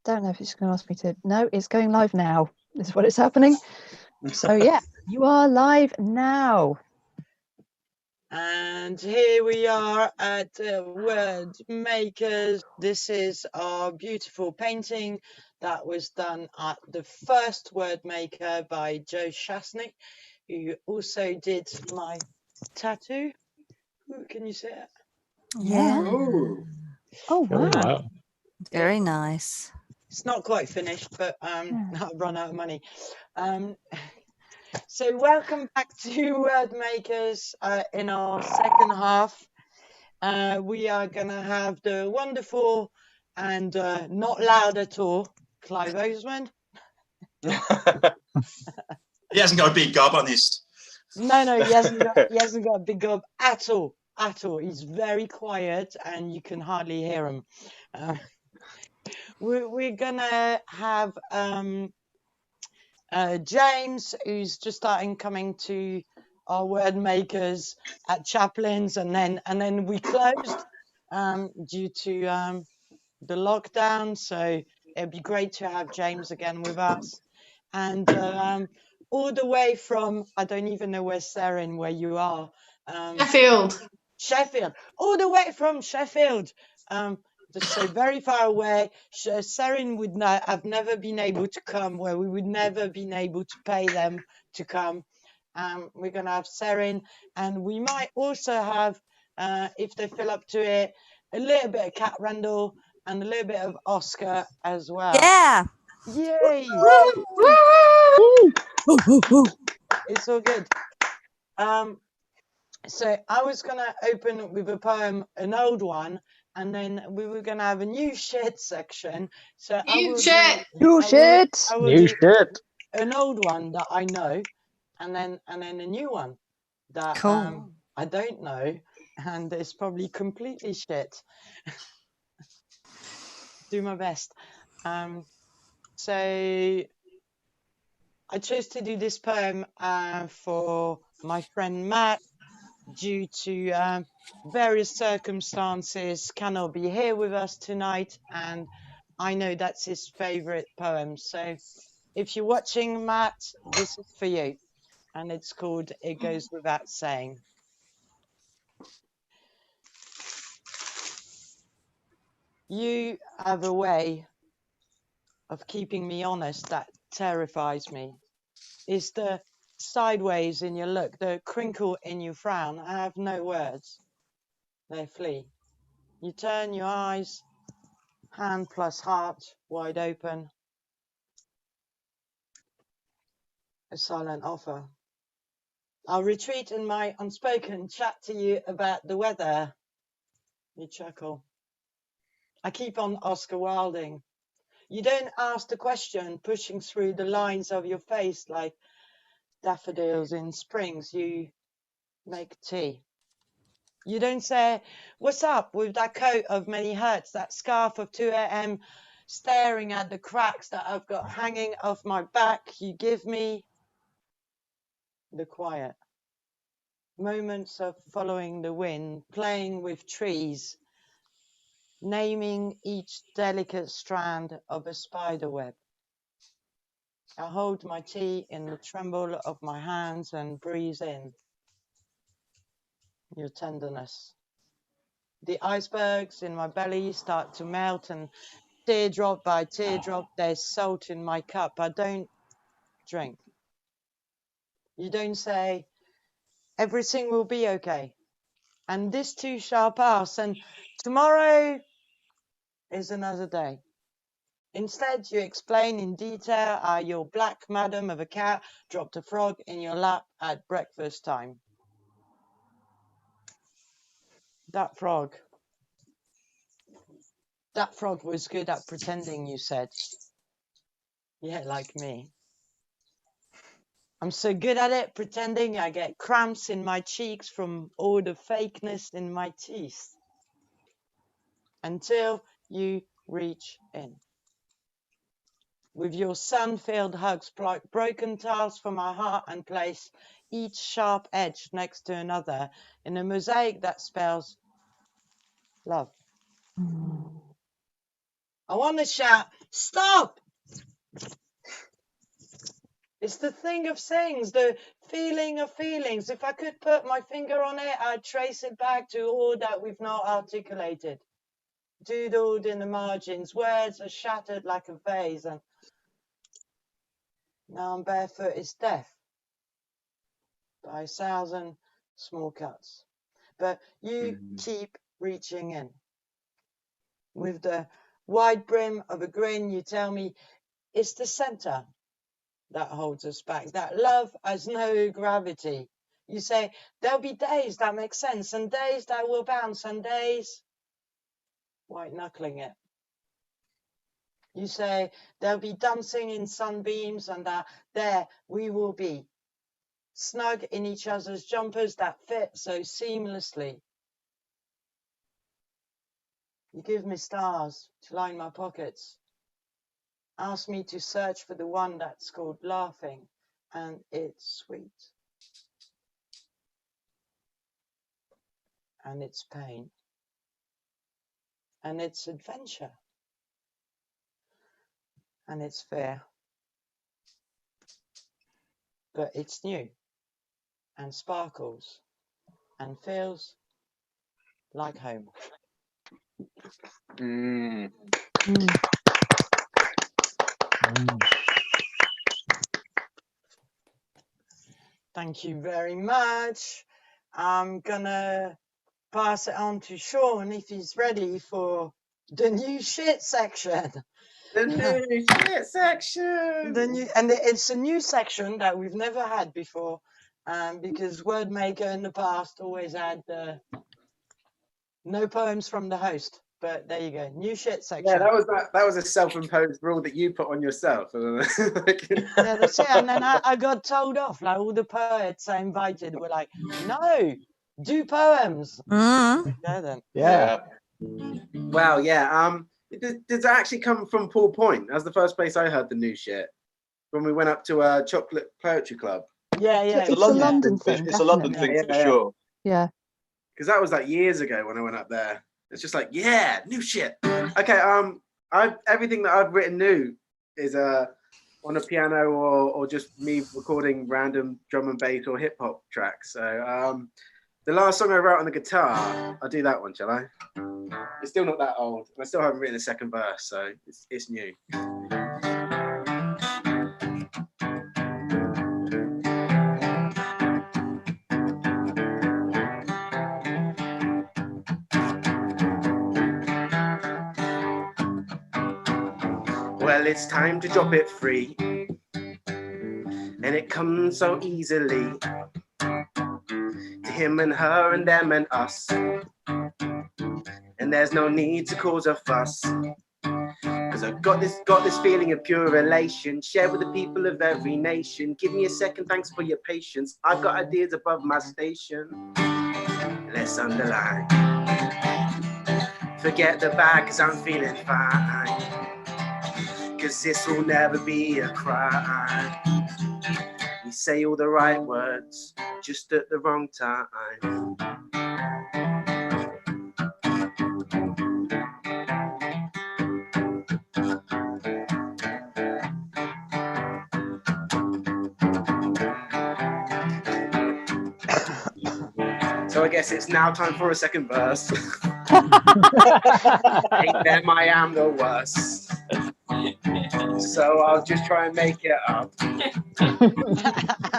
don't know if it's going to ask me to. No, it's going live now. This is what is happening. So yeah, you are live now. And here we are at Word Makers. This is our beautiful painting that was done at the first Word Maker by Joe Shasnick, who also did my tattoo. Ooh, can you see it? Yeah. Oh wow. Wow. Very nice. It's not quite finished, but I've run out of money. So welcome back to Word Makers in our second half. We are going to have the wonderful and not loud at all, Clive Osmond. He hasn't got a big gob on his. No, he hasn't got a big gob at all. He's very quiet and you can hardly hear him. We're going to have James, who's just coming to our Word Makers at Chaplin's, and then we closed due to the lockdown, so it'd be great to have James again with us. And all the way from, I don't even know where Seren, where you are. Sheffield, all the way from Sheffield. Just so very far away. Seren would have never been able to come, where we would never been able to pay them to come. We're going to have Seren, and we might also have, if they fill up to it, a little bit of Cat Randall and a little bit of Oscar as well. Yeah. Yay! It's all good. So I was going to open with a poem, an old one, and then we were going to have a new shit section. So New shit. An old one that I know, and then a new one that Cool. I don't know, and it's probably completely shit. Do my best. So I chose to do this poem for my friend Matt, due to various circumstances, cannot be here with us tonight, and I know that's his favorite poem. So if you're watching, Matt, this is for you, and it's called It Goes Without Saying. You have a way of keeping me honest that terrifies me. It's the sideways in your look, the crinkle in your frown. I have no words. They flee. You turn your eyes, hand plus heart wide open. A silent offer. I'll retreat in my unspoken, chat to you about the weather. You chuckle. I keep on Oscar Wilding. You don't ask the question, pushing through the lines of your face like daffodils in springs. You make tea. You don't say, what's up, with that coat of many hurts, that scarf of 2 a.m. staring at the cracks that I've got hanging off my back. You give me the quiet. Moments of following the wind, playing with trees, naming each delicate strand of a spider web. I hold my tea in the tremble of my hands and breathe in your tenderness. The icebergs in my belly start to melt, and teardrop by teardrop there's salt in my cup. I don't drink. You don't say, everything will be okay, and this too shall pass, and tomorrow is another day. Instead, you explain in detail how your black madam of a cat dropped a frog in your lap at breakfast time. That frog was good at pretending, you said. Yeah, like me. I'm so good at it, pretending. I get cramps in my cheeks from all the fakeness in my teeth. Until you reach in. With your sun-filled hugs, like broken tiles for my heart, and place each sharp edge next to another in a mosaic that spells love. I want to shout, stop! It's the thing of things, the feeling of feelings. If I could put my finger on it, I'd trace it back to all that we've not articulated. Doodled in the margins, words are shattered like a vase, and now I'm barefoot is death by 1,000 small cuts. But you keep reaching in. With the wide brim of a grin, you tell me it's the center that holds us back, that love has no gravity. You say there'll be days that make sense and days that will bounce and days white knuckling it. You say there'll be dancing in sunbeams and that there we will be, snug in each other's jumpers that fit so seamlessly. You give me stars to line my pockets. Ask me to search for the one that's called laughing, and it's sweet. And it's pain. And it's adventure. And it's fear. But it's new. And sparkles. And feels like home. Mm. Thank you very much. I'm gonna pass it on to Sean if he's ready for the new shit section. The new shit section. It's a new section that we've never had before, because Wordmaker in the past always had no poems from the host. But there you go, new shit section. Yeah, that was a self-imposed rule that you put on yourself. Yeah, that's it. And then I got told off. Like all the poets I invited were like, "No, do poems." Mm. Yeah, then. Yeah. Wow, yeah. Did that actually come from Paul Point? That was the first place I heard the new shit. When we went up to a chocolate poetry club. Yeah. It's a London thing. It's a London thing for sure. Yeah. Because that was like years ago when I went up there. It's just like, yeah, new shit. Okay, everything that I've written new is on a piano or just me recording random drum and bass or hip hop tracks. So the last song I wrote on the guitar, I'll do that one, shall I? It's still not that old. I still haven't written a second verse, so it's new. Well, it's time to drop it free, and it comes so easily to him and her and them and us, and there's no need to cause a fuss, cause I've got this feeling of pure elation, share with the people of every nation. Give me a second, thanks for your patience, I've got ideas above my station. Let's underline, forget the bad cause I'm feeling fine, cause this will never be a crime. We say all the right words, just at the wrong time. So I guess it's now time for a second verse. Hate them, I am the worst. So I'll just try and make it up.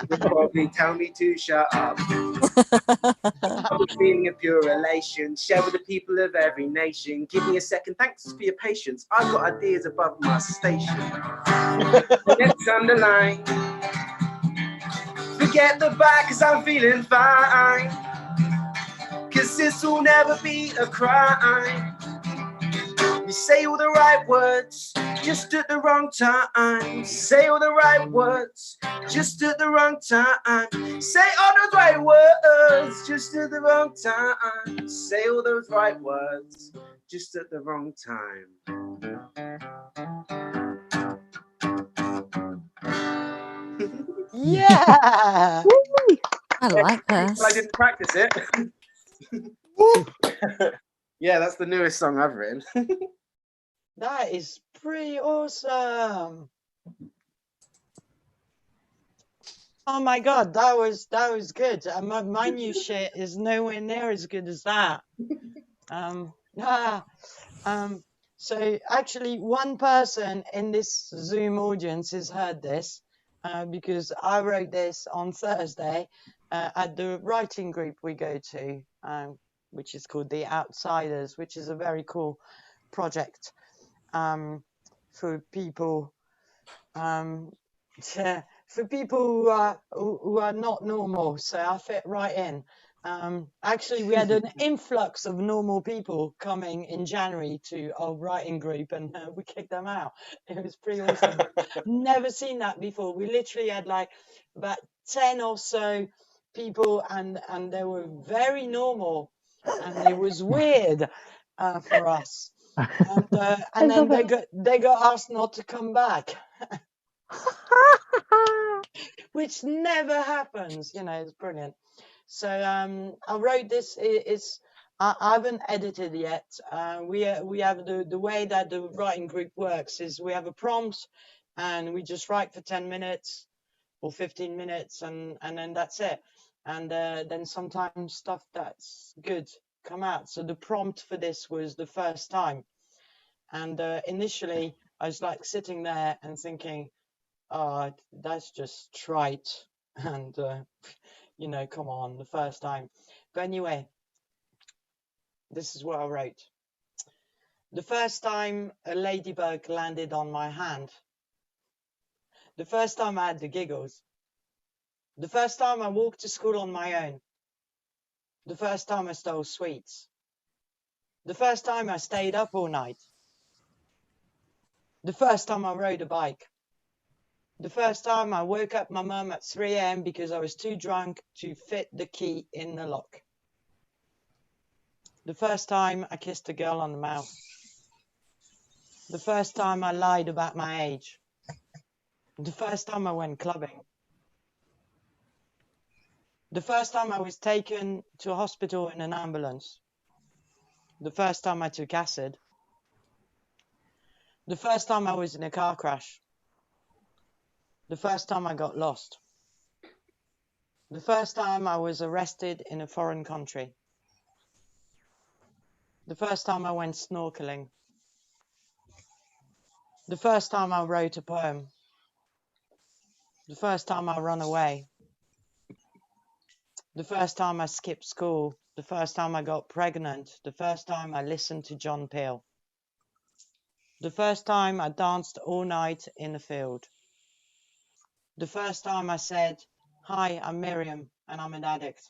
You'll probably tell me to shut up. I'm feeling a pure elation, share with the people of every nation. Give me a second, thanks for your patience, I've got ideas above my station. Let's underline, forget the back cause I'm feeling fine, cause this will never be a crime. You say all the right words, just at the wrong time. Say all the right words, just at the wrong time. Say all those right words, just at the wrong time. Say all those right words, just at the wrong time. Yeah. I like this. Well, I didn't practice it. Yeah, that's the newest song I've written. That is pretty awesome. Oh my God, that was good. My new shit is nowhere near as good as that. So actually, one person in this Zoom audience has heard this because I wrote this on Thursday at the writing group we go to, which is called The Outsiders, which is a very cool project for people for people who are not normal. So I fit right in. Actually, we had an influx of normal people coming in January to our writing group, and we kicked them out. It was pretty awesome. Never seen that before. We literally had like about 10 or so people, and they were very normal, and it was weird for us. And then they got asked not to come back. Which never happens, you know. It's brilliant. So I wrote this. I haven't edited yet. We have the way that the writing group works is we have a prompt, and we just write for 10 minutes or 15 minutes, and then that's it. And then sometimes stuff that's good come out. So the prompt for this was the first time, and initially I was like sitting there and thinking, oh, that's just trite, and you know, come on, the first time. But anyway, this is what I wrote. The first time a ladybug landed on my hand. The first time I had the giggles. The first time I walked to school on my own. The first time I stole sweets. The first time I stayed up all night. The first time I rode a bike. The first time I woke up my mum at 3 a.m. because I was too drunk to fit the key in the lock. The first time I kissed a girl on the mouth. The first time I lied about my age. The first time I went clubbing. The first time I was taken to a hospital in an ambulance. The first time I took acid. The first time I was in a car crash. The first time I got lost. The first time I was arrested in a foreign country. The first time I went snorkeling. The first time I wrote a poem. The first time I ran away. The first time I skipped school. The first time I got pregnant. The first time I listened to John Peel. The first time I danced all night in the field. The first time I said, hi, I'm Miriam and I'm an addict.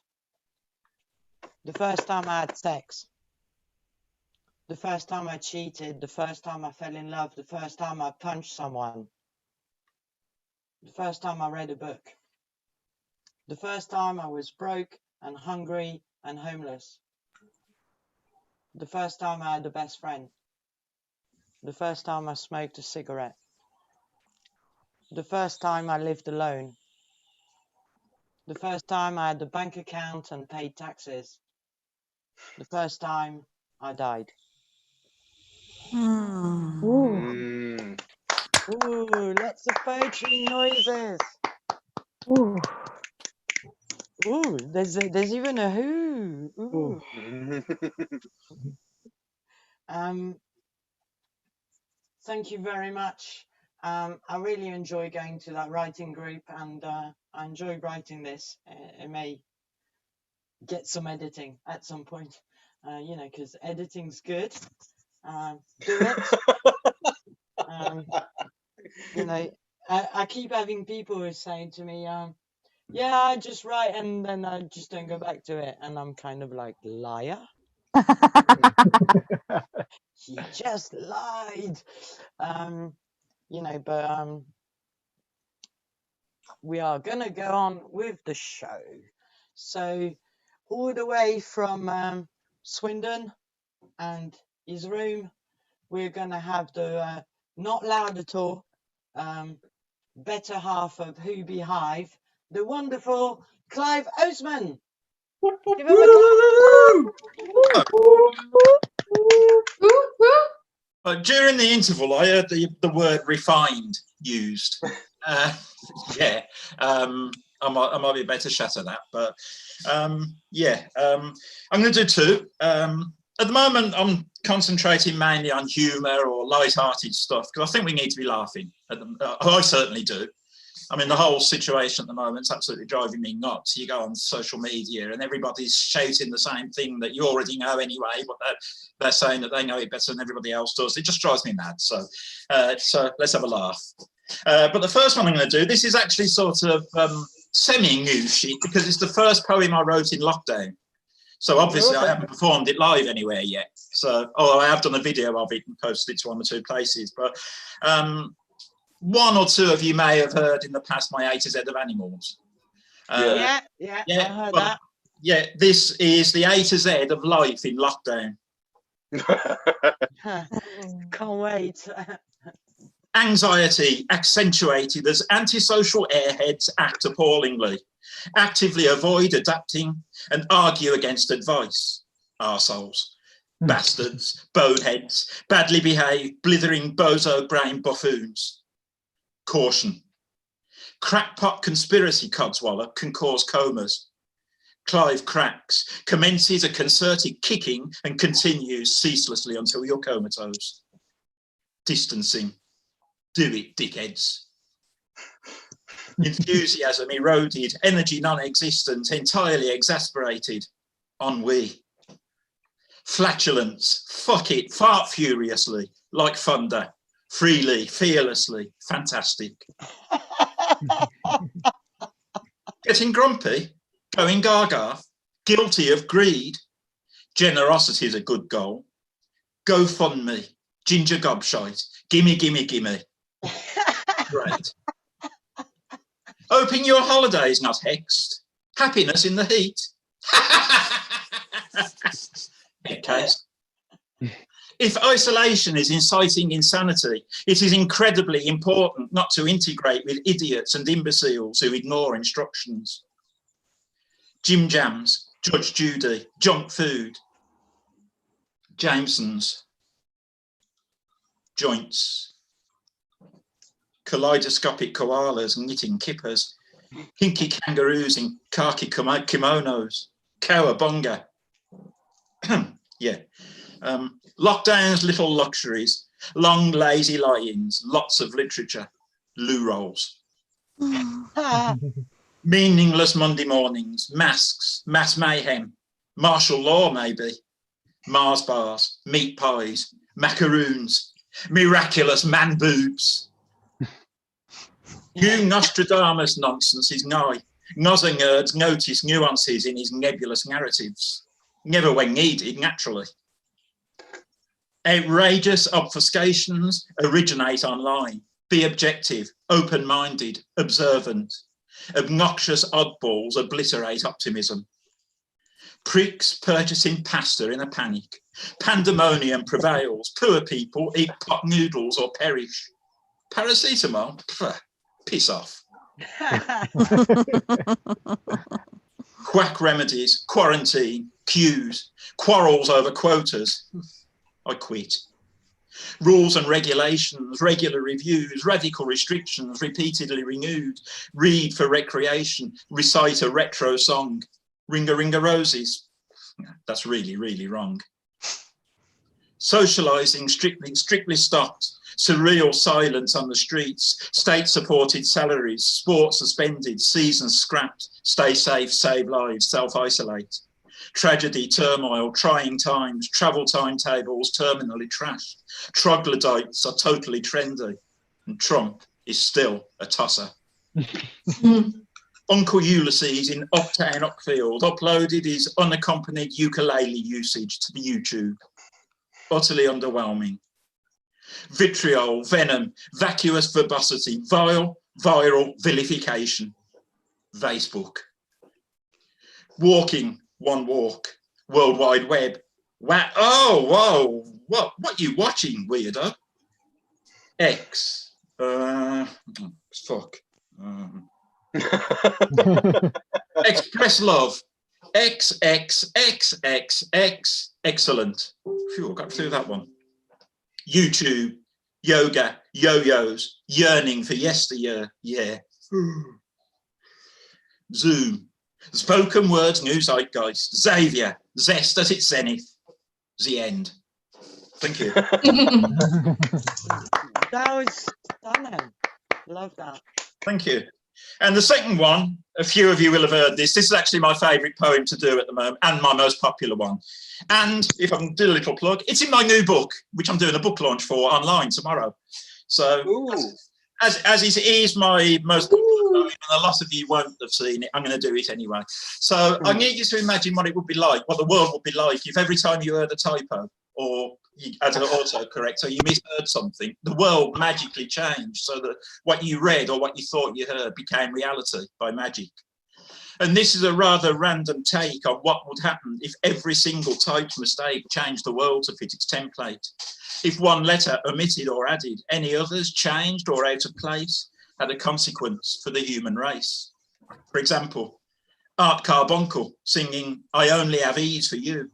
The first time I had sex. The first time I cheated. The first time I fell in love. The first time I punched someone. The first time I read a book. The first time I was broke and hungry and homeless. The first time I had a best friend. The first time I smoked a cigarette. The first time I lived alone. The first time I had a bank account and paid taxes. The first time I died. Ooh. Ooh, lots of poetry noises. Ooh. Ooh, there's even a who. Ooh. Thank you very much. I really enjoy going to that writing group, and I enjoy writing this. It may get some editing at some point, you know, because editing's good. Do it. You know, I keep having people who are saying to me, yeah, I just write and then I just don't go back to it. And I'm kind of like, liar. He just lied. You know, but we are going to go on with the show. So all the way from Swindon and his room, we're going to have the Not Loud at All, better half of Who Beehive, the wonderful Clive Oseman. Give him a clap. During the interval, I heard the word refined used. Yeah, I might be better shut at that, but yeah, I'm going to do two. At the moment, I'm concentrating mainly on humour or light-hearted stuff because I think we need to be laughing. I certainly do. I mean, the whole situation at the moment is absolutely driving me nuts. You go on social media and everybody's shouting the same thing that you already know anyway, but they're saying that they know it better than everybody else does. It just drives me mad. So let's have a laugh. But the first one I'm going to do, this is actually sort of semi-news sheet because it's the first poem I wrote in lockdown. So obviously I haven't performed it live anywhere yet. So, although I have done a video of it and posted it to 1 or 2 places, but one or two of you may have heard in the past my A to Z of animals. Yeah, I heard that. Yeah, this is the A to Z of life in lockdown. Can't wait. Anxiety accentuated as antisocial airheads act appallingly, actively avoid adapting and argue against advice. Arseholes, bastards, boneheads, badly behaved, blithering bozo brain buffoons. Caution. Crackpot conspiracy codswallop can cause comas. Clive cracks, commences a concerted kicking and continues ceaselessly until you're comatose. Distancing. Do it, dickheads. Enthusiasm eroded, energy non-existent, entirely exasperated. Ennui. Flatulence. Fuck it, fart furiously, like thunder. Freely, fearlessly, fantastic. Getting grumpy, going gaga, guilty of greed. Generosity is a good goal. GoFundMe, ginger gobshite, gimme, gimme, gimme. Great. Hoping your holiday's not hexed. Happiness in the heat. Okay. If isolation is inciting insanity, it is incredibly important not to integrate with idiots and imbeciles who ignore instructions. Jim Jams, Judge Judy, junk food, Jameson's, joints, kaleidoscopic koalas knitting kippers, hinky kangaroos in khaki kimonos, cowabunga. Yeah. Lockdown's little luxuries, long lazy lie-ins, lots of literature, loo rolls. Meaningless Monday mornings, masks, mass mayhem, martial law maybe, Mars bars, meat pies, macaroons, miraculous man boobs. New Nostradamus nonsense is nigh. Nozzingers notice nuances in his nebulous narratives, never when needed, naturally. Outrageous obfuscations originate online. Be objective, open-minded, observant. Obnoxious oddballs obliterate optimism. Pricks purchasing pasta in a panic. Pandemonium prevails. Poor people eat pot noodles or perish. Paracetamol? Pff, piss off. Quack remedies, quarantine, queues, quarrels over quotas. I quit. Rules and regulations, regular reviews, radical restrictions, repeatedly renewed. Read for recreation, recite a retro song. Ringa Ringa Roses. That's really, really wrong. Socialising strictly stopped. Surreal silence on the streets. State-supported salaries. Sports suspended. Seasons scrapped. Stay safe, save lives, self-isolate. Tragedy, turmoil, trying times, travel timetables terminally trashed. Troglodytes are totally trendy, and Trump is still a tosser. Uncle Ulysses in Uptown Uckfield uploaded his unaccompanied ukulele usage to the YouTube. Utterly underwhelming. Vitriol, venom, vacuous verbosity, vile, viral vilification. Facebook. Walking. One walk, World Wide Web. Wow! Oh, whoa! What you watching, weirdo? X. Fuck. Express love. XXXXX. Excellent. Phew, I got through that one. YouTube, yoga, yo-yos, yearning for yesteryear, yeah. Zoom, spoken words, news zeitgeist, Xavier, zest at its zenith, the end. Thank you. That was stunning. Love that. Thank you. And the second one, a few of you will have heard this. This is actually my favourite poem to do at the moment and my most popular one. And if I can do a little plug, it's in my new book, which I'm doing a book launch for online tomorrow. So as it is my most popular poem, and a lot of you won't have seen it, I'm going to do it anyway. So I need you to imagine what it would be like, what the world would be like if every time you heard a typo or you had an autocorrect, so you misheard something, the world magically changed so that what you read or what you thought you heard became reality by magic. And this is a rather random take on what would happen if every single typed mistake changed the world to fit its template. If one letter omitted or added, any others changed or out of place had a consequence for the human race. For example, Art Carbuncle singing "I Only Have Ease for You"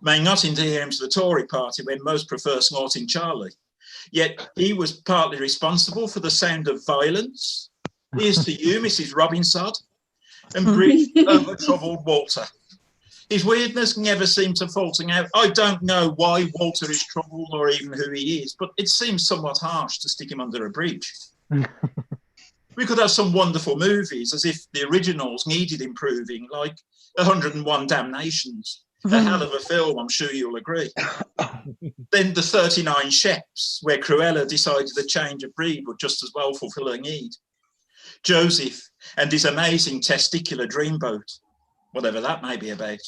may not endear him to the Tory party when most prefer snorting Charlie. Yet he was partly responsible for the sound of violence. Here's to you, Mrs. Robinsod, and grief over troubled Walter. His weirdness never seemed to falter out. I don't know why Walter is troubled or even who he is, but it seems somewhat harsh to stick him under a bridge. We could have some wonderful movies as if the originals needed improving, like 101 Damnations. A hell of a film, I'm sure you'll agree. Then the 39 Chefs, where Cruella decided a change of breed would just as well fulfill her need. Joseph and his amazing testicular dreamboat, whatever that may be about.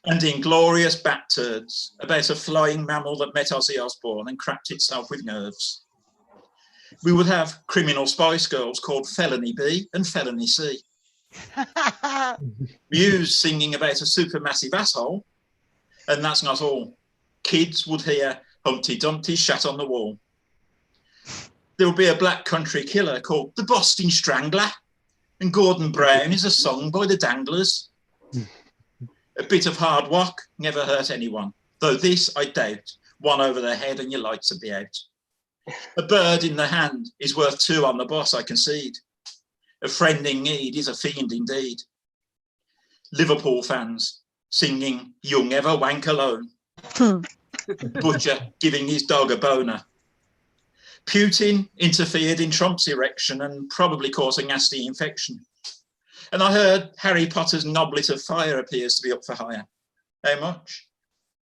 And Inglorious Bat Turds, about a flying mammal that met Ozzy Osbourne and cracked itself with nerves. We would have criminal Spice Girls called Felony B and Felony C. Muse singing about a supermassive asshole, and that's not all. Kids would hear Humpty Dumpty shat on the wall. There would be a black country killer called the Boston Strangler, and Gordon Brown is a song by the Danglers. A bit of hard work never hurt anyone, though this I doubt. One over the head and your lights would be out. A bird in the hand is worth two on the bus, I concede. A friend in need is a fiend indeed. Liverpool fans singing "You'll Never Wank Alone." Butcher giving his dog a boner. Putin interfered in Trump's erection and probably caused a nasty infection. And I heard Harry Potter's Noblet of Fire appears to be up for hire. How much?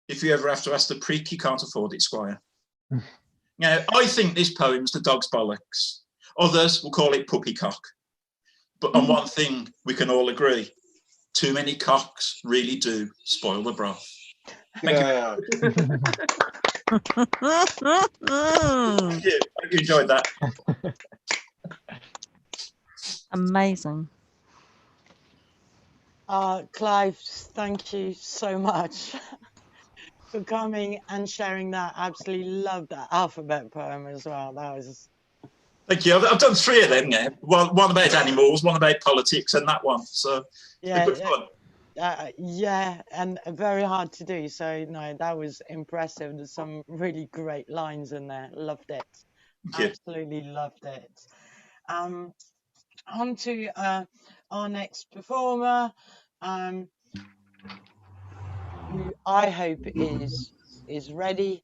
If you ever have to ask the prick, you can't afford it, Squire. Now, I think this poem's the dog's bollocks. Others will call it puppycock. But on one thing we can all agree, too many cocks really do spoil the broth. Thank you. Thank you. I hope you enjoyed that. Amazing. Clive, thank you so much for coming and sharing that. Absolutely love that alphabet poem as well. That was... Thank you. I've done three of them now. One about animals, one about politics, and that one. So yeah, good fun. Yeah, and very hard to do. So no, that was impressive. There's some really great lines in there. Loved it. Absolutely loved it. On to our next performer, who I hope is ready.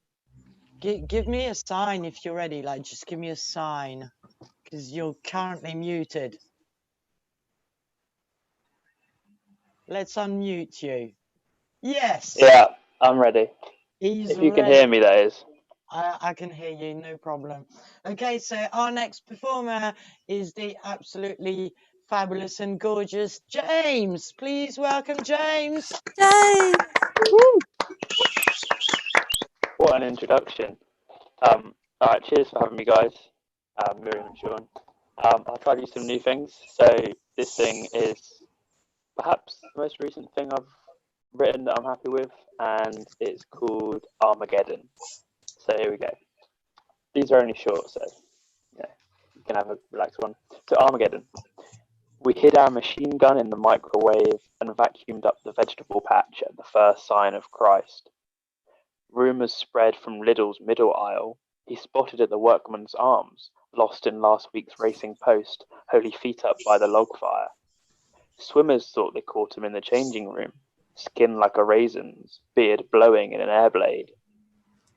Give me a sign if you're ready. Like, just give me a sign, because you're currently muted. Let's unmute you. Yes. Yeah, I'm ready. He's if you ready. can hear me, that is. I can hear you, no problem. Okay, so our next performer is the absolutely fabulous and gorgeous James. Please welcome James. Yay! What an introduction. All right, cheers for having me, guys. Miriam and Sean. I'll try to do some new things. So this thing is perhaps the most recent thing I've written that I'm happy with, and it's called Armageddon. So here we go. These are only short, so yeah, you can have a relaxed one. So Armageddon. We hid our machine gun in the microwave and vacuumed up the vegetable patch at the first sign of Christ. Rumours spread from Lidl's middle aisle. He spotted at the Workman's Arms, lost in last week's Racing Post, wholly feet up by the log fire. Swimmers thought they caught him in the changing room, skin like a raisin's, beard blowing in an air blade.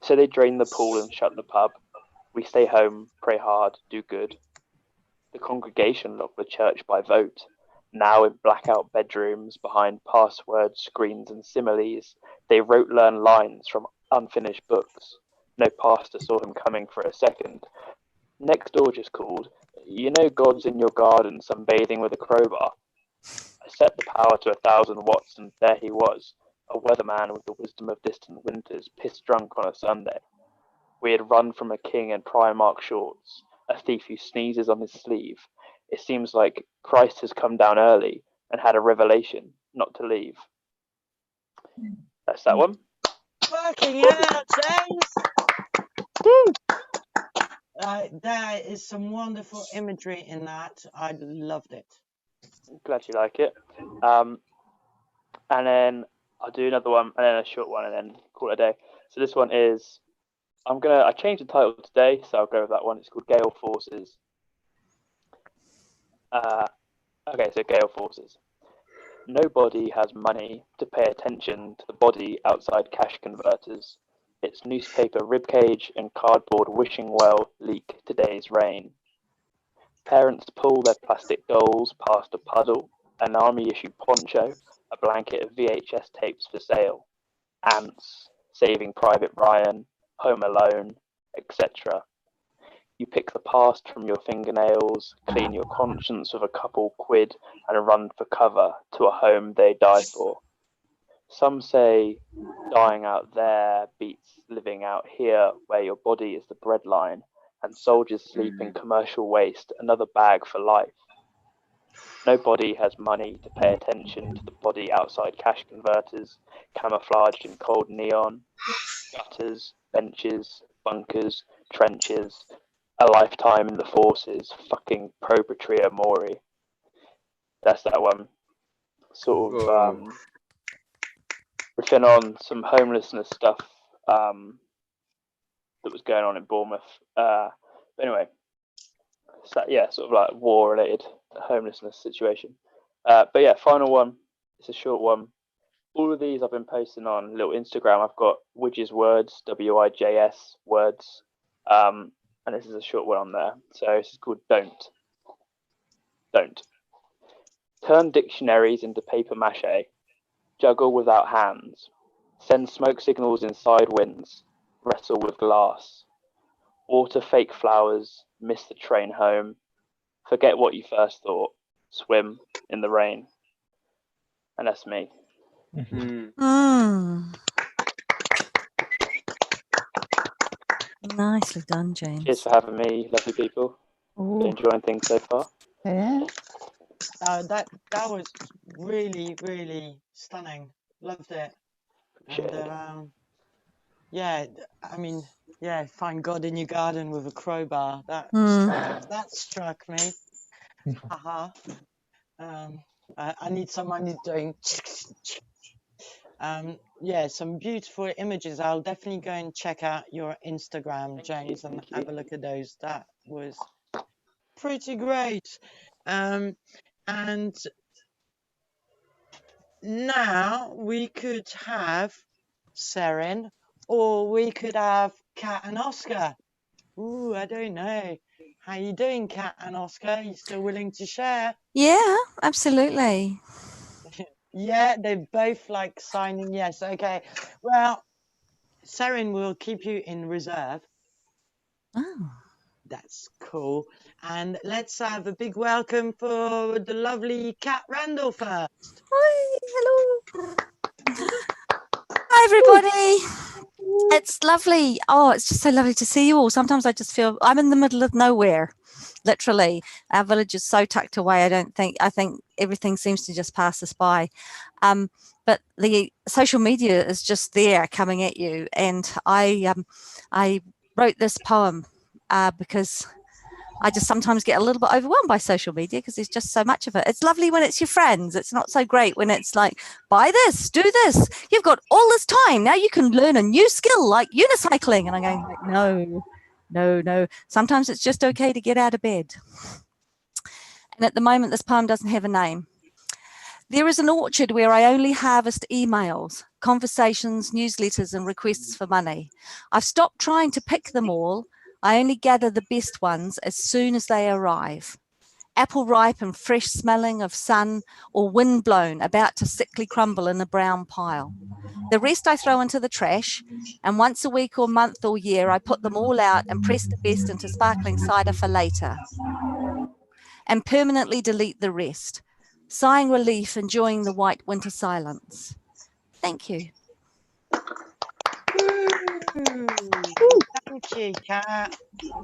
So they drained the pool and shut the pub. We stay home, pray hard, do good. The congregation locked the church by vote. Now in blackout bedrooms, behind passwords, screens and similes, they wrote learn lines from unfinished books. No pastor saw him coming for a second. Next door just called, "You know God's in your garden sunbathing with a crowbar." I set the power to 1,000 watts and there he was, a weatherman with the wisdom of distant winters, pissed drunk on a Sunday. We had run from a king in Primark shorts, a thief who sneezes on his sleeve. It seems like Christ has come down early and had a revelation not to leave. That's that one. Fucking hell, James! There is some wonderful imagery in that. I loved it. Glad you like it. And then I'll do another one and then a short one and then call it a day. So this one is, I changed the title today, so I'll go with that one. It's called Gale Forces. Okay, so Gale Forces. Nobody has money to pay attention to the body outside cash converters. Its newspaper ribcage and cardboard wishing well leak today's rain. Parents pull their plastic dolls past a puddle, an army-issue poncho, a blanket of VHS tapes for sale, Ants, Saving Private Ryan, Home Alone, etc. You pick the past from your fingernails, clean your conscience with a couple quid, and run for cover to a home they die for. Some say dying out there beats living out here, where your body is the breadline, and soldiers sleep in commercial waste, another bag for life. Nobody has money to pay attention to the body outside cash converters, camouflaged in cold neon, gutters, benches, bunkers, trenches, a lifetime in the forces, fucking pro patria mori. That's that one. Sort of riffing on some homelessness stuff that was going on in Bournemouth. But anyway, so, yeah, sort of like war-related homelessness situation. But yeah, final one. It's a short one. All of these I've been posting on little Instagram. I've got Widges Words, WIJS Words, and this is a short one on there. So this is called Don't. Don't. Turn dictionaries into paper mache. Juggle without hands. Send smoke signals inside winds. Wrestle with glass. Water fake flowers. Miss the train home. Forget what you first thought. Swim in the rain. And that's me. Nicely done, James. Cheers for having me, lovely people. Ooh, Been enjoying things so far. yeah. That was really, really stunning. Loved it. And, yeah, I mean, yeah, find God in your garden with a crowbar. That struck me. Haha. I need someone who's doing. Yeah, some beautiful images. I'll definitely go and check out your Instagram, James, and have a look at those. That was pretty great. And now we could have Seren, or we could have Kat and Oscar. Ooh, I don't know. How you doing, Kat and Oscar? You still willing to share? Yeah, absolutely. Yeah, they're both like signing yes. Okay. Well, Seren will keep you in reserve. Oh. That's cool. And let's have a big welcome for the lovely Kat Randall first. Hi, hello. Hi, everybody. It's lovely. Oh, it's just so lovely to see you all. Sometimes I just feel I'm in the middle of nowhere, literally. Our village is so tucked away. I think everything seems to just pass us by. But the social media is just there coming at you. And I wrote this poem because I just sometimes get a little bit overwhelmed by social media because there's just so much of it. It's lovely when it's your friends. It's not so great when it's like, buy this, do this. You've got all this time. Now you can learn a new skill like unicycling. And I'm going like, no. Sometimes it's just okay to get out of bed. And at the moment, this poem doesn't have a name. There is an orchard where I only harvest emails, conversations, newsletters, and requests for money. I've stopped trying to pick them all. I only gather the best ones as soon as they arrive. Apple ripe and fresh smelling of sun, or wind blown, about to sickly crumble in a brown pile. The rest I throw into the trash, and once a week or month or year, I put them all out and press the best into sparkling cider for later, and permanently delete the rest, sighing relief, enjoying the white winter silence. Thank you. Thank you, Kat.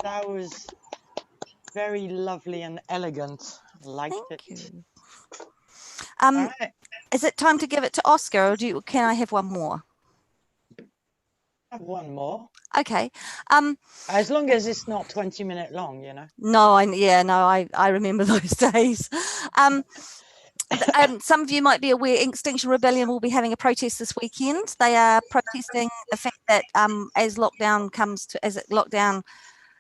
That was very lovely and elegant. I liked Thank it. you. All right. Is it time to give it to Oscar, or can I have one more? Have one more. Okay. As long as it's not 20-minute long, you know. No, I remember those days. Some of you might be aware Extinction Rebellion will be having a protest this weekend. They are protesting the fact that as lockdown,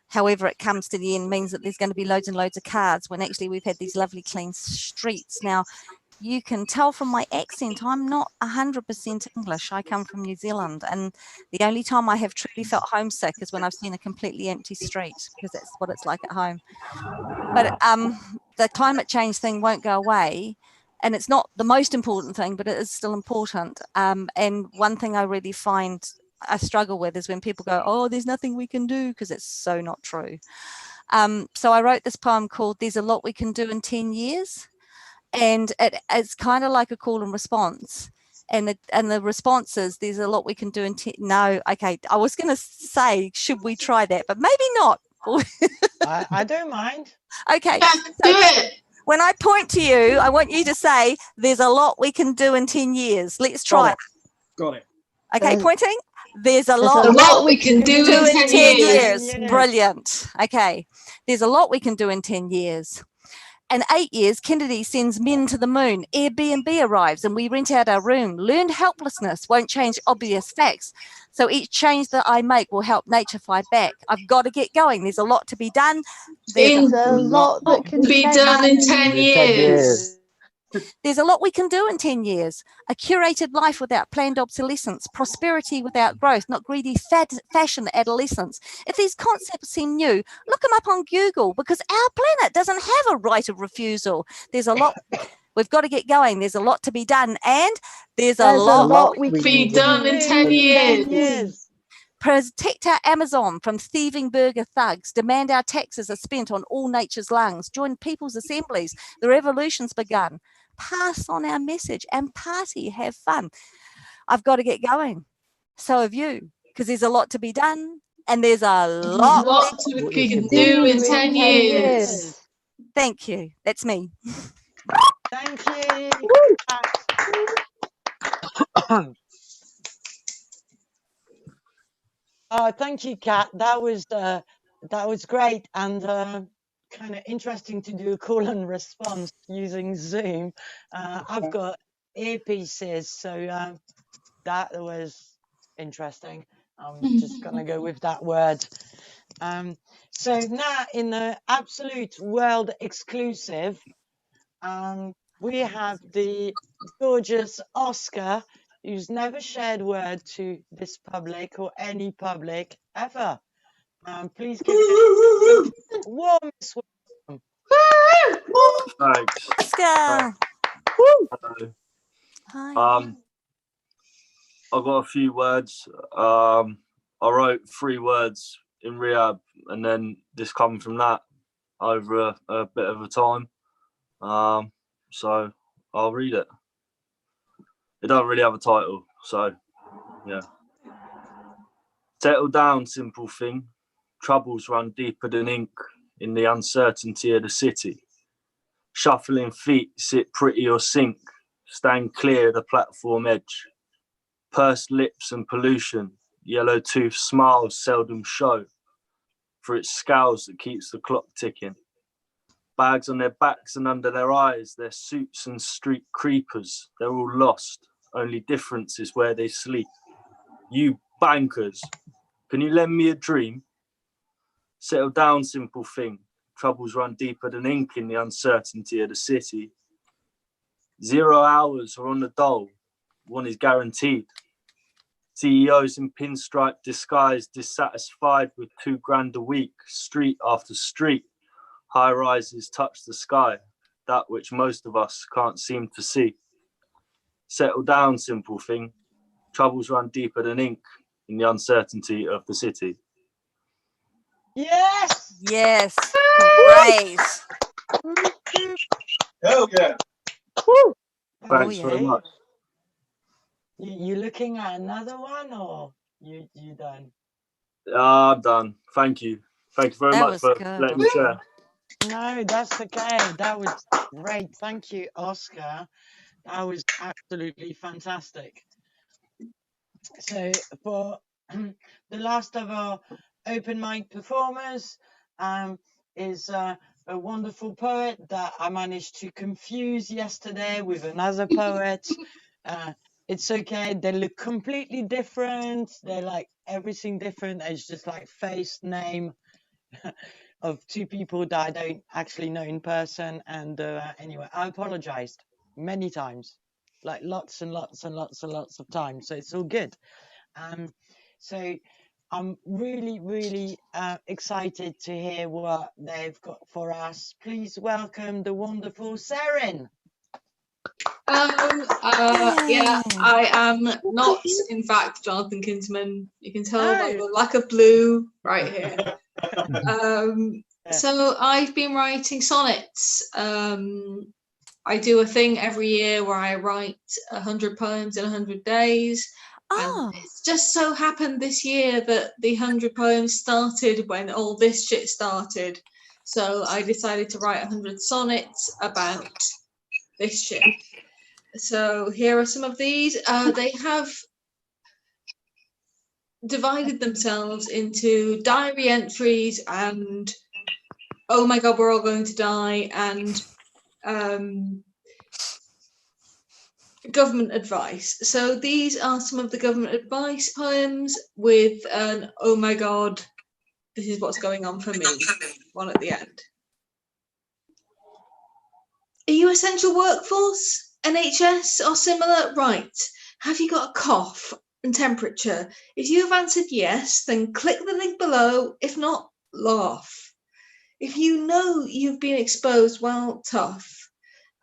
however it comes to the end, means that there's going to be loads and loads of cars when actually we've had these lovely clean streets. Now, you can tell from my accent, I'm not 100% English. I come from New Zealand, and the only time I have truly felt homesick is when I've seen a completely empty street, because that's what it's like at home. But the climate change thing won't go away, and it's not the most important thing, but it is still important. And one thing I really find I struggle with is when people go, oh, there's nothing we can do, because it's so not true. So I wrote this poem called There's a Lot We Can Do in 10 Years. And it's kind of like a call and response. And the response is, there's a lot we can do in no, okay, I was going to say, should we try that? But maybe not. I don't mind. Okay. Yeah, do it. When I point to you, I want you to say, there's a lot we can do in 10 years. Let's try it. Got it. Okay, pointing. There's a A lot lot we can do in 10 years. Brilliant. Okay. There's a lot we can do in 10 years. In 8 years, Kennedy sends men to the moon. Airbnb arrives and we rent out our room. Learned helplessness won't change obvious facts. So each change that I make will help nature fight back. I've got to get going. There's a lot to be done. There's a lot that can be done in 10 years. There's a lot we can do in 10 years. A curated life without planned obsolescence, prosperity without growth, not greedy fashion adolescence. If these concepts seem new, look them up on Google, because our planet doesn't have a right of refusal. There's a lot, we've got to get going. There's a lot to be done, and there's a lot we can Be done in 10 years. Protect our Amazon from thieving burger thugs. Demand our taxes are spent on all nature's lungs. Join people's assemblies. The revolution's begun. Pass on our message and party, have fun. I've got to get going. So have you, because there's a lot to be done, and there's a lot we can do in 10 years. Thank you. That's me. Thank you. Oh, thank you, Kat. That was great, and kind of interesting to do a call and response using Zoom. I've got earpieces, so that was interesting. I'm just going to go with that word. So now in the absolute world exclusive, we have the gorgeous Oscar, who's never shared word to this public or any public ever. Please give it a warmest welcome. Thanks. Oscar. Hello. Hi. I've got a few words. I wrote 3 words in rehab, and then this come from that over a bit of a time. So I'll read it. It don't really have a title, so yeah. Settle down, simple thing. Troubles run deeper than ink in the uncertainty of the city. Shuffling feet sit pretty or sink. Stand clear of the platform edge. Pursed lips and pollution. Yellow tooth smiles seldom show. for it's scowls that keeps the clock ticking. Bags on their backs and under their eyes, their suits and street creepers, they're all lost. Only difference is where they sleep. You bankers, can you lend me a dream? Settle down, simple thing. Troubles run deeper than ink in the uncertainty of the city. 0 hours are on the dole. One is guaranteed. CEOs in pinstripe disguise, dissatisfied with $2,000 a week, street after street. High rises touch the sky, that which most of us can't seem to see. Settle down, simple thing. Troubles run deeper than ink in the uncertainty of the city. Yes! Yes. Great. Oh yeah. Woo! Thanks very Okay. much. You looking at another one, or you done? I'm done. Thank you. Thank you very That much was for good. letting me share. No, that's okay. That was great. Thank you, Oscar. That was absolutely fantastic. So for the last of our open mic performers is a wonderful poet that I managed to confuse yesterday with another poet. It's okay. They look completely different. They're like everything different. It's just like face, name of two people that I don't actually know in person. And anyway, I apologized many times, like lots and lots and lots and lots of times. So it's all good. So I'm really, really excited to hear what they've got for us. Please welcome the wonderful Seren. Yeah, Yay. I am not, in fact, Jonathan Kinsman. You can tell by No. the lack of blue right here. Yeah. So I've been writing sonnets. I do a thing every year where I write 100 poems in 100 days. Oh, And it's just so happened this year that the 100 poems started when all this shit started. So I decided to write 100 sonnets about this shit. So here are some of these. They have divided themselves into diary entries and oh my god, we're all going to die, and government advice. So these are some of the government advice poems with an oh my god, this is what's going on for me one at the end. Are you essential workforce, NHS or similar? Right. Have you got a cough and temperature? If you have answered yes, then click the link below. If not, laugh. If you know you've been exposed, well, tough.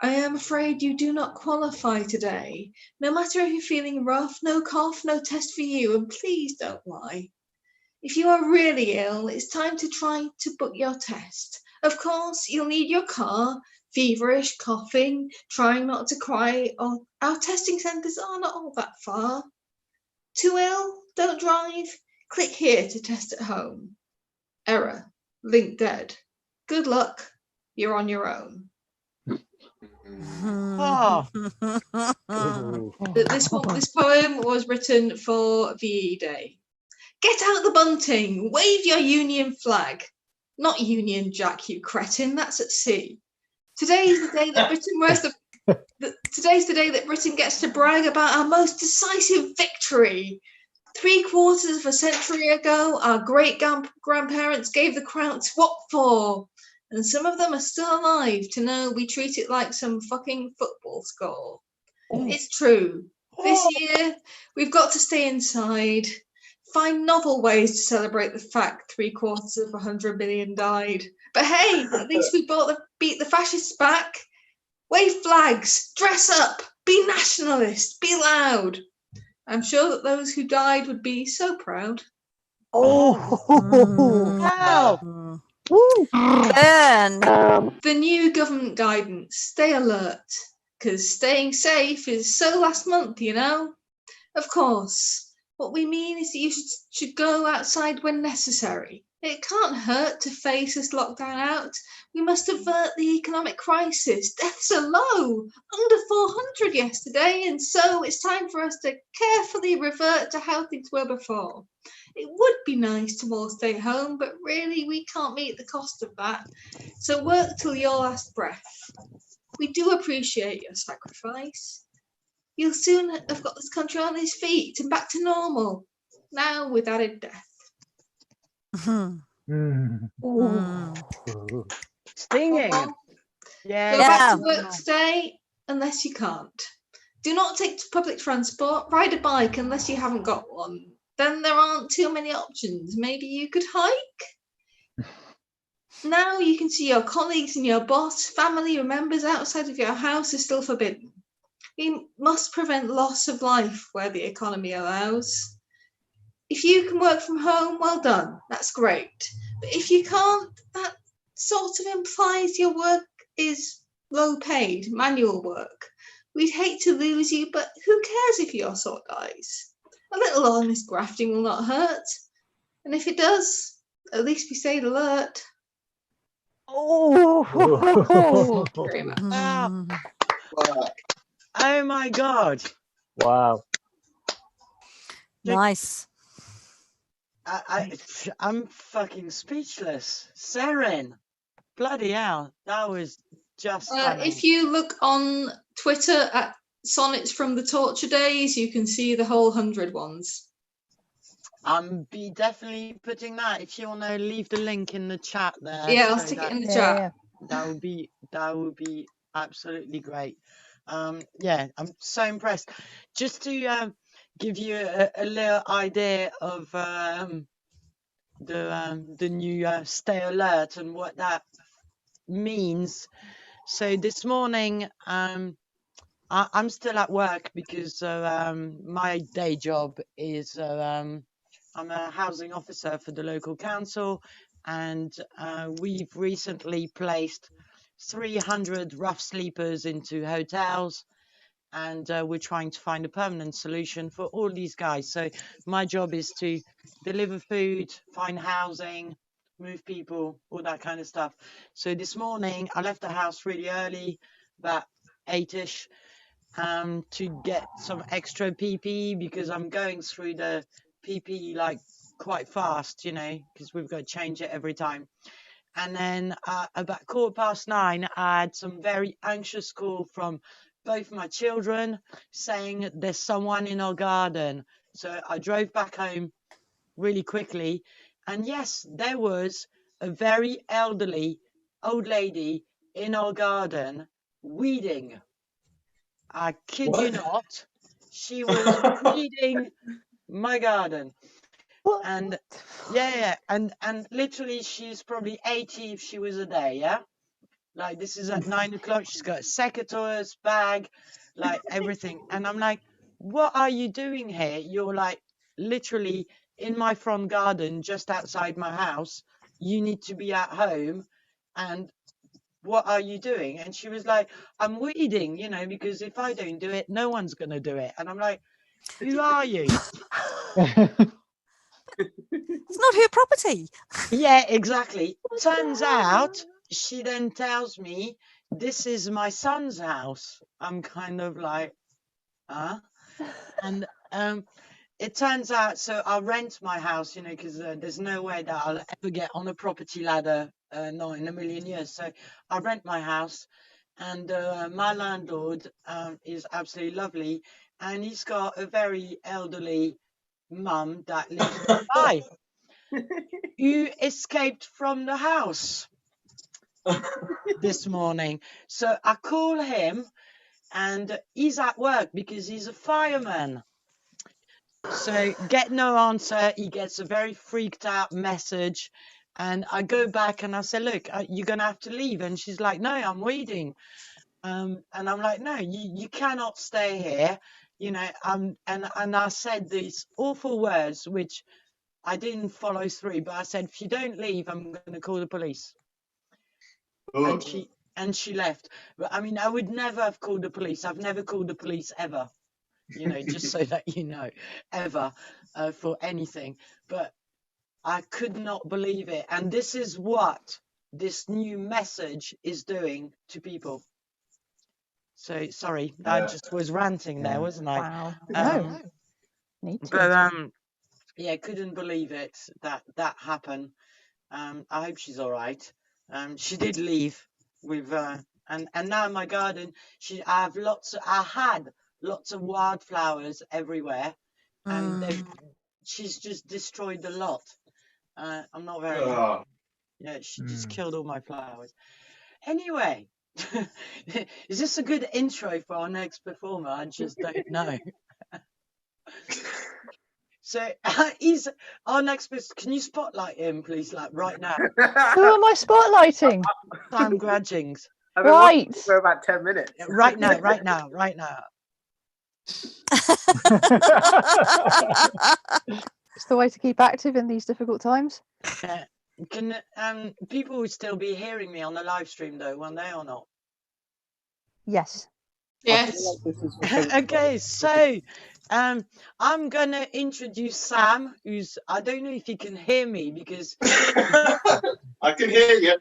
I am afraid you do not qualify today. No matter if you're feeling rough, no cough, no test for you, and please don't lie. If you are really ill, it's time to try to book your test. Of course, you'll need your car, feverish, coughing, trying not to cry, or our testing centres are not all that far. Too ill? Don't drive? Click here to test at home. Error. Link dead. Good luck. You're on your own. Oh, This poem was written for VE Day. Get out the bunting. Wave your Union flag. Not Union Jack, you cretin. That's at sea. Today's the day that Britain today's the day that Britain gets to brag about our most decisive victory. 3/4 of a century ago, our great-grandparents gave the crown to what for? And some of them are still alive to know we treat it like some fucking football score. It's true. This year, we've got to stay inside, find novel ways to celebrate the fact 750 million died. But hey, at least we beat the fascists back. Wave flags, dress up, be nationalist, be loud. I'm sure that those who died would be so proud. wow. Ben. The new government guidance, stay alert, because staying safe is so last month, you know? Of course, what we mean is that you should go outside when necessary. It can't hurt to face this lockdown out. We must avert the economic crisis. Deaths are low, under 400 yesterday, and so it's time for us to carefully revert to how things were before. It would be nice to all stay home, but really we can't meet the cost of that. So work till your last breath. We do appreciate your sacrifice. You'll soon have got this country on its feet and back to normal, now with added death. Mhm. Stinging. Well, Yeah. go back Yeah. to work today unless you can't. Do not take public transport. Ride a bike unless you haven't got one. Then there aren't too many options. Maybe you could hike. Now you can see your colleagues and your boss. Family or members outside of your house is still forbidden. We must prevent loss of life where the economy allows. If you can work from home, well done. That's great. But if you can't, that sort of implies your work is low paid, manual work. We'd hate to lose you, but who cares if your sort dies? A little honest grafting will not hurt. And if it does, at least we stayed alert. Oh, Very much. Wow. Mm. Oh my God. Wow. Nice. I'm fucking speechless. Seren. Bloody hell. That was just stunning. If you look on Twitter at Sonnets from the Torture Days, you can see the whole 100 ones. Be definitely putting that. If you want to leave the link in the chat there. Yeah, I'll so stick it that- in the chat. That would be absolutely great. Yeah, I'm so impressed. Just to give you a little idea of the new Stay Alert and what that means. So this morning, I'm still at work because my day job is I'm a housing officer for the local council, and we've recently placed 300 rough sleepers into hotels, and we're trying to find a permanent solution for all these guys. So my job is to deliver food, find housing, move people, all that kind of stuff. So this morning I left the house really early, about 8ish, to get some extra PPE because I'm going through the PPE like quite fast, you know, because we've got to change it every time. And then about 9:15, I had some very anxious call from both my children saying there's someone in our garden. So I drove back home really quickly. And yes, there was a very elderly old lady in our garden weeding. I kid you not. She was weeding my garden. what? And yeah, and literally she's probably 80 if she was a day, yeah? Like this is at 9 o'clock, she's got a secateurs, bag, like everything. And I'm like, what are you doing here? You're like literally in my front garden, just outside my house. You need to be at home. And what are you doing? And she was like, I'm weeding, you know, because if I don't do it, no one's going to do it. And I'm like, who are you? It's not her property. Yeah, exactly. Turns out she then tells me this is my son's house. I'm kind of like, huh? And it turns out, so I'll rent my house, you know, because there's no way that I'll ever get on a property ladder, not in a million years. So I rent my house, and my landlord is absolutely lovely, and he's got a very elderly mum that lives nearby who escaped from the house this morning. So I call him, and he's at work because he's a fireman. So get no answer. He gets a very freaked out message, and I go back and I say, look, you're gonna have to leave. And she's like, no, I'm weeding. And I'm like, no, you cannot stay here, you know. And I said these awful words which I didn't follow through, but I said, if you don't leave, I'm going to call the police. And she left. But I mean, I would never have called the police. I've never called the police ever, you know, just so that you know, ever, for anything. But I could not believe it. And this is what this new message is doing to people. So sorry, I just was ranting there, wasn't I? Wow. No. Need to. But yeah, couldn't believe it that happened. I hope she's all right. She did leave with and now in my garden, I had lots of wildflowers everywhere, and she's just destroyed a lot. I'm not very happy. Yeah, she just killed all my flowers. Anyway, is this a good intro for our next performer? I just don't know. So he's our next person. Can you spotlight him, please, like right now? Who am I spotlighting? Sam Grudgings. I've been Right. watching for about 10 minutes. Right now. It's the way to keep active in these difficult times. Can people will still be hearing me on the live stream though, won't they, or not? Yes. Yes. Okay, so I'm gonna introduce Sam, who's I don't know if he can hear me because I can hear you.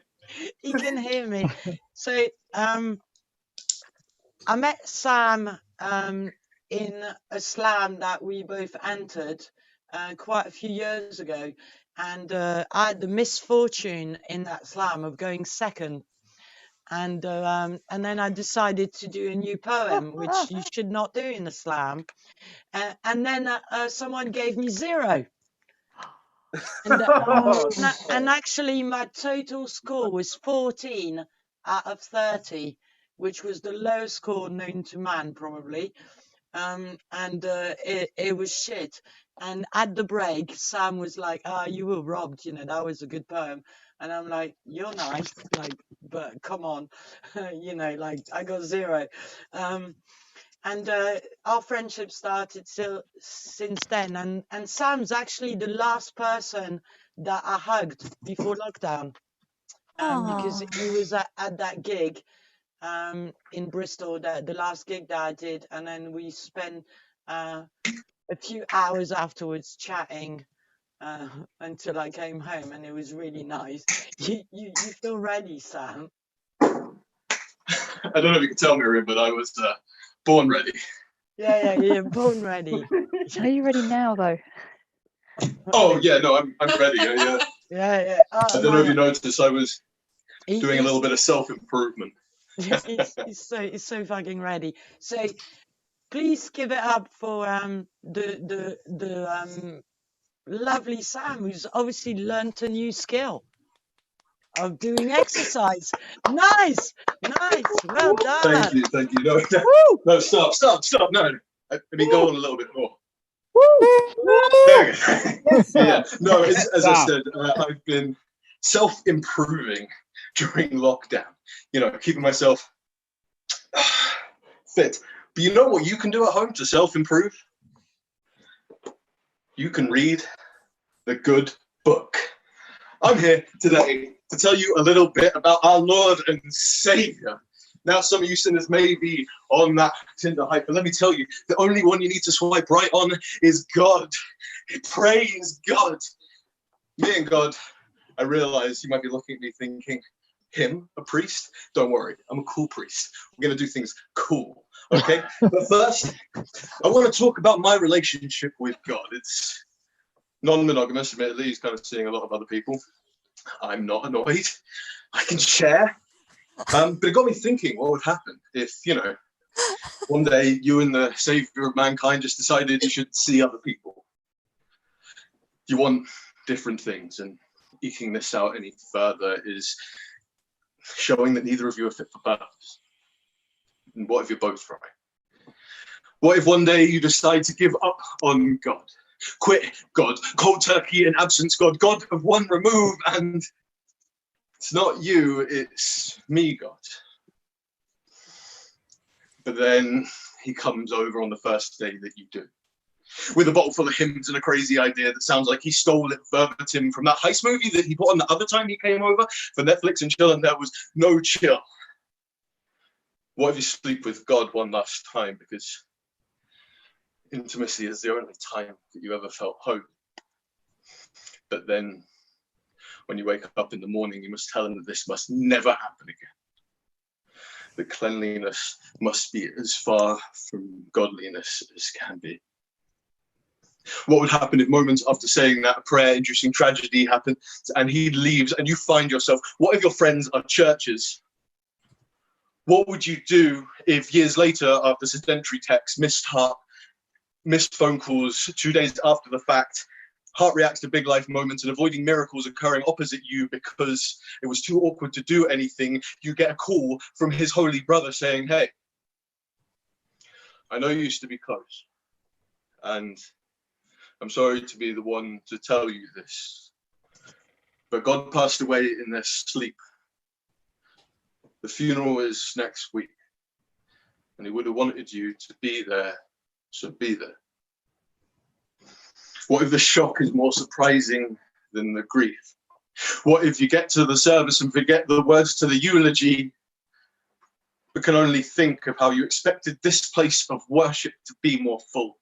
he can hear me. So I met Sam in a slam that we both entered quite a few years ago, and I had the misfortune in that slam of going second. And then I decided to do a new poem, which you should not do in a slam. And then someone gave me 0. And actually, my total score was 14 out of 30, which was the lowest score known to man, probably. It was shit. And at the break, Sam was like, you were robbed, that was a good poem. And I'm like, you're nice, but come on, I got 0. Our friendship started since then. And Sam's actually the last person that I hugged before lockdown, because he was at that gig in Bristol, the last gig that I did. And then we spent a few hours afterwards chatting until I came home, and it was really nice. You feel ready, Sam? I don't know if you can tell, Miriam, but I was born ready. Yeah, born ready. Are you ready now, though? Oh yeah, no, I'm ready. Yeah. I don't know if you noticed, I was doing a little bit of self-improvement. He's so fucking ready. So please give it up for the lovely Sam, who's obviously learnt a new skill of doing exercise. Nice, well done. Thank you. No, stop. No, I've been going a little bit more. There we go. Yeah, no, as I said, I've been self-improving during lockdown, keeping myself fit. But you know what you can do at home to self-improve? You can read the good book. I'm here today to tell you a little bit about our Lord and Savior. Now, some of you sinners may be on that Tinder hype, but let me tell you, the only one you need to swipe right on is God. Praise God. Me and God, I realize you might be looking at me thinking, him, a priest? Don't worry, I'm a cool priest. We're going to do things cool, okay? But first, I want to talk about my relationship with God. It's non-monogamous, admittedly. He's kind of seeing a lot of other people. I'm not annoyed. I can share. But it got me thinking, what would happen if, one day you and the savior of mankind just decided you should see other people. You want different things, and eking this out any further is showing that neither of you are fit for purpose. And what if you're both right? What if one day you decide to give up on God? Quit God, cold turkey and absence God, God of one remove, and it's not you, it's me, God. But then he comes over on the first day that you do, with a bottle full of hymns and a crazy idea that sounds like he stole it verbatim from that heist movie that he put on the other time he came over for Netflix and chill, and there was no chill. What if you sleep with God one last time, because intimacy is the only time that you ever felt home? But then when you wake up in the morning, you must tell him that this must never happen again. That cleanliness must be as far from godliness as can be. What would happen if moments after saying that, a prayer-inducing tragedy happens and he leaves and you find yourself, what if your friends are churches? What would you do if years later, after sedentary texts, missed phone calls, 2 days after the fact, heart reacts to big life moments and avoiding miracles occurring opposite you because it was too awkward to do anything, you get a call from his holy brother saying, hey, I know you used to be close, and I'm sorry to be the one to tell you this, but God passed away in their sleep. The funeral is next week, and he would have wanted you to be there, so be there. What if the shock is more surprising than the grief? What if you get to the service and forget the words to the eulogy, but can only think of how you expected this place of worship to be more full?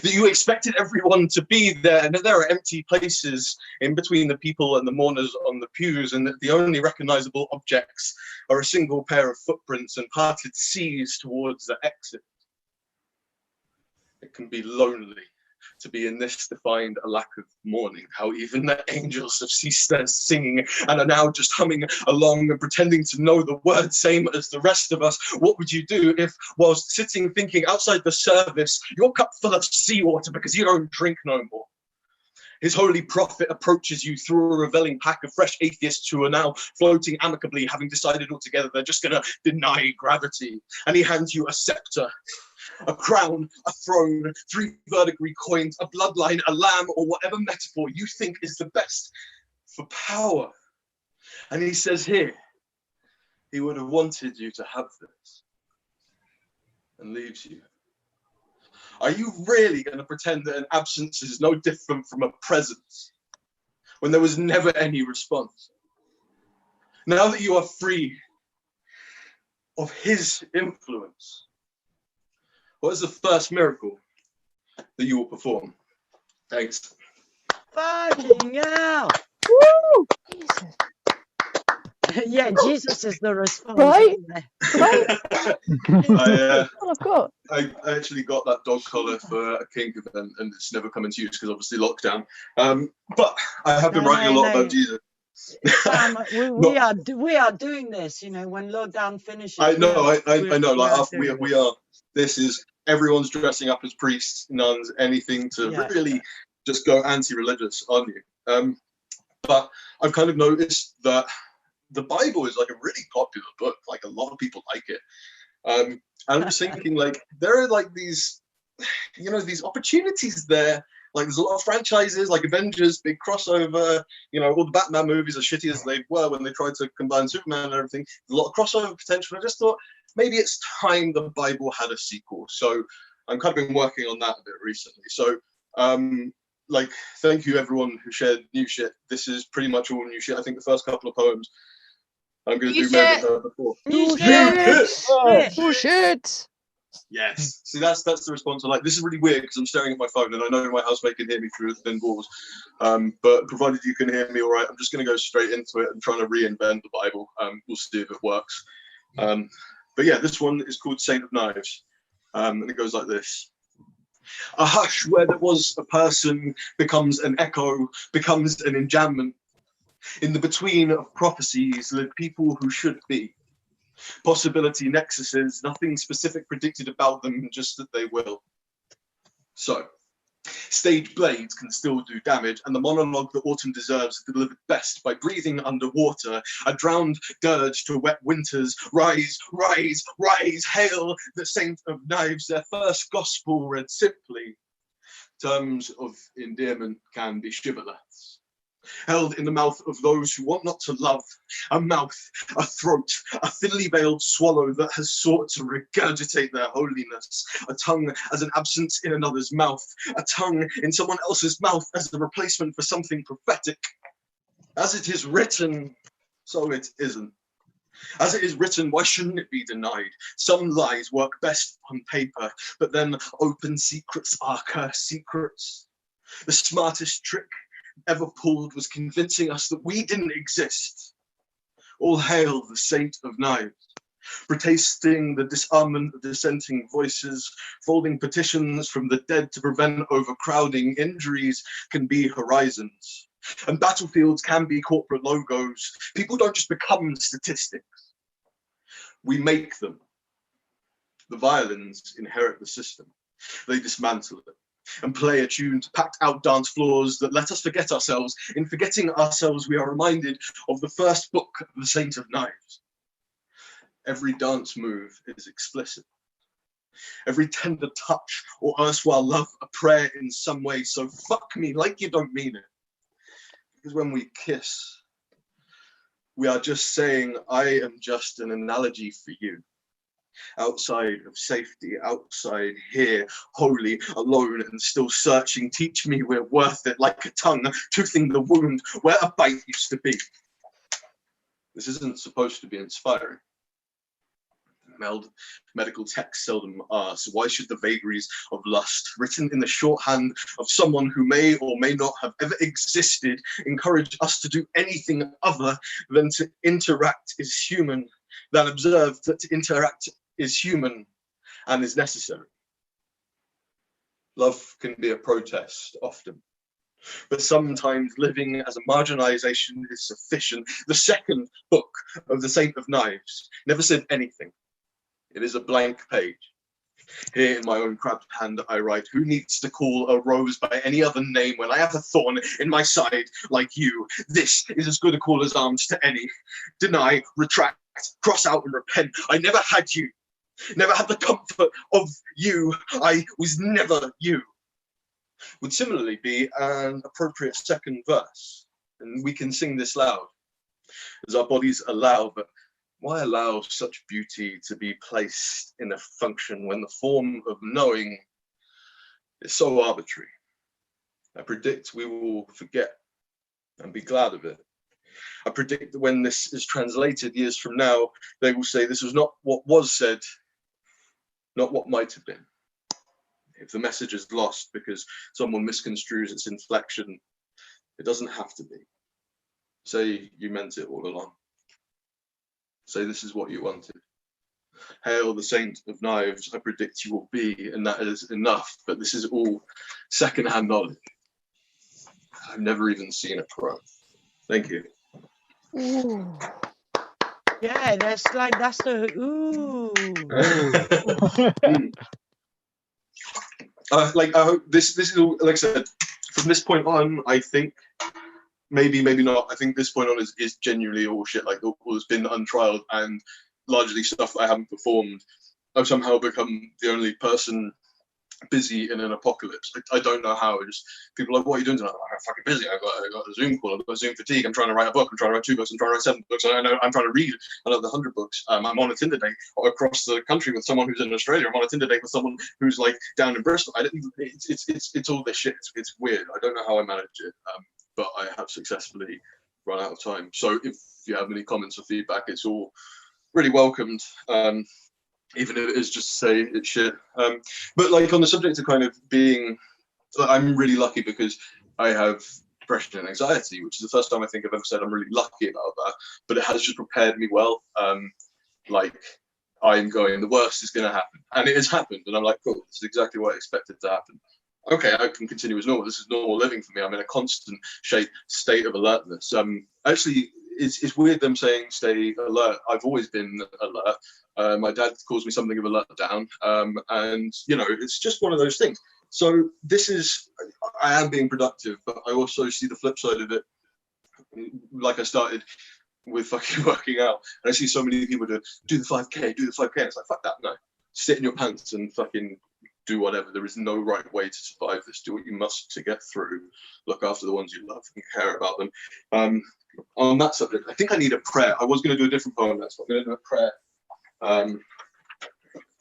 That you expected everyone to be there, and that there are empty places in between the people and the mourners on the pews, and that the only recognizable objects are a single pair of footprints and parted seas towards the exit. It can be lonely to be in this defined a lack of mourning, how even the angels have ceased their singing and are now just humming along and pretending to know the words same as the rest of us. What would you do if, whilst sitting thinking outside the service, your cup full of seawater because you don't drink no more? His holy prophet approaches you through a reveling pack of fresh atheists who are now floating amicably, having decided altogether they're just going to deny gravity. And he hands you a scepter, a crown, a throne, 3 verdigris coins, a bloodline, a lamb, or whatever metaphor you think is the best for power. And he says here, he would have wanted you to have this, and leaves you. Are you really going to pretend that an absence is no different from a presence when there was never any response? Now that you are free of his influence, what is the first miracle that you will perform? Thanks. Fucking hell! Woo! Jesus. Yeah, Jesus is the response. Right? Isn't there? Right? Well, I've got. I actually got that dog collar for a kink event, and it's never come into use because obviously lockdown. But I have been writing a lot about Jesus. Sam, we are doing this. You know, when lockdown finishes. I know. I know. Like after we we are. This is everyone's dressing up as priests, nuns, anything to really just go anti-religious on you. But I've kind of noticed that the Bible is like a really popular book. Like a lot of people like it. And I'm just thinking, like, there are like these, you know, these opportunities there. Like there's a lot of franchises, like Avengers, big crossover. You know, all the Batman movies, as shitty as they were when they tried to combine Superman and everything, there's a lot of crossover potential. I just thought maybe it's time the Bible had a sequel. So I'm kind of been working on that a bit recently. So, like, thank you everyone who shared new shit. This is pretty much all new shit. I think the first couple of poems I'm going to do better before. New shit! New shit! Yes. See, that's the response I like. This is really weird because I'm staring at my phone and I know my housemate can hear me through the thin walls. But provided you can hear me all right, I'm just going to go straight into it and trying to reinvent the Bible. We'll see if it works. But yeah, this one is called Saint of Knives. And it goes like this. A hush where there was a person becomes an echo, becomes an enjambment. In the between of prophecies live people who should be. Possibility nexuses, nothing specific predicted about them, just that they will. So, stage blades can still do damage, and the monologue that autumn deserves is delivered best by breathing underwater, a drowned dirge to wet winters. Rise, rise, rise, hail the Saint of Knives. Their first gospel read simply. Terms of endearment can be shibboleths. Held in the mouth of those who want not to love, a mouth, a throat, a thinly veiled swallow that has sought to regurgitate their holiness, a tongue as an absence in another's mouth, a tongue in someone else's mouth as the replacement for something prophetic. As it is written, so it isn't. As it is written, why shouldn't it be denied? Some lies work best on paper, but then open secrets are cursed secrets. The smartest trick ever pulled was convincing us that we didn't exist. All hail the Saint of Knives, protesting the disarmament of dissenting voices, folding petitions from the dead to prevent overcrowding. Injuries can be horizons, and battlefields can be corporate logos. People don't just become statistics. We make them. The violins inherit the system. They dismantle it and play a tune to packed out dance floors that let us forget ourselves. In forgetting ourselves, we are reminded of the first book of the Saint of Knives. Every dance move is explicit. Every tender touch or erstwhile love a prayer in some way. So fuck me like you don't mean it. Because when we kiss, we are just saying, I am just an analogy for you. Outside of safety, outside here, holy, alone and still searching. Teach me we're worth it, like a tongue toothing the wound where a bite used to be. This isn't supposed to be inspiring. Medical texts seldom are, so why should the vagaries of lust, written in the shorthand of someone who may or may not have ever existed, encourage us to do anything other than to interact is human, than observe that to interact is human and is necessary? Love can be a protest often, but sometimes living as a marginalization is sufficient. The second book of the Saint of Knives never said anything. It is a blank page. Here in my own crabbed hand I write, who needs to call a rose by any other name when I have a thorn in my side like you? This is as good a call as arms to any. Deny, retract, cross out and repent. I never had you. Never had the comfort of you. I was never you. Would similarly be an appropriate second verse. And we can sing this loud as our bodies allow, but why allow such beauty to be placed in a function when the form of knowing is so arbitrary? I predict we will forget and be glad of it. I predict that when this is translated years from now, they will say this was not what was said, not what might have been. If the message is lost because someone misconstrues its inflection, it doesn't have to be. Say you meant it all along. Say this is what you wanted. Hail the Saint of Knives, I predict you will be, and that is enough, but this is all secondhand knowledge. I've never even seen a pro. Thank you. Ooh. Yeah, that's the ooh. I hope this is all, like I said, from this point on, I think maybe not. I think this point on is genuinely all shit. Like all has been untrialed and largely stuff that I haven't performed. I've somehow become the only person busy in an apocalypse. I don't know how. Just people are like, what are you doing tonight? I'm fucking busy. I got a Zoom call. I've got Zoom fatigue. I'm trying to write a book. I'm trying to write 2 books. I'm trying to write 7 books. I know I'm trying to read another 100 books. I'm on a Tinder date across the country with someone who's in Australia. I'm on a Tinder date with someone who's like down in Bristol. It's all this shit. It's weird. I don't know how I manage it, but I have successfully run out of time. So if you have any comments or feedback, it's all really welcomed. Even if it is just to say it's shit. But like on the subject of kind of being, I'm really lucky because I have depression and anxiety, which is the first time I think I've ever said I'm really lucky about that. But it has just prepared me well. Like I'm going, the worst is going to happen. And it has happened. And I'm like, cool, this is exactly what I expected to happen. Okay, I can continue as normal. This is normal living for me. I'm in a constant state of alertness. Actually, it's weird them saying stay alert. I've always been alert. My dad calls me something of a letdown, and you know, it's just one of those things. So this is, I am being productive, but I also see the flip side of it. Like I started with fucking working out, and I see so many people do the 5K, do the 5K. And it's like, fuck that, no. Sit in your pants and fucking do whatever. There is no right way to survive this. Do what you must to get through. Look after the ones you love and care about them. On that subject, I think I need a prayer. I was going to do a different poem next, but I'm going to do a prayer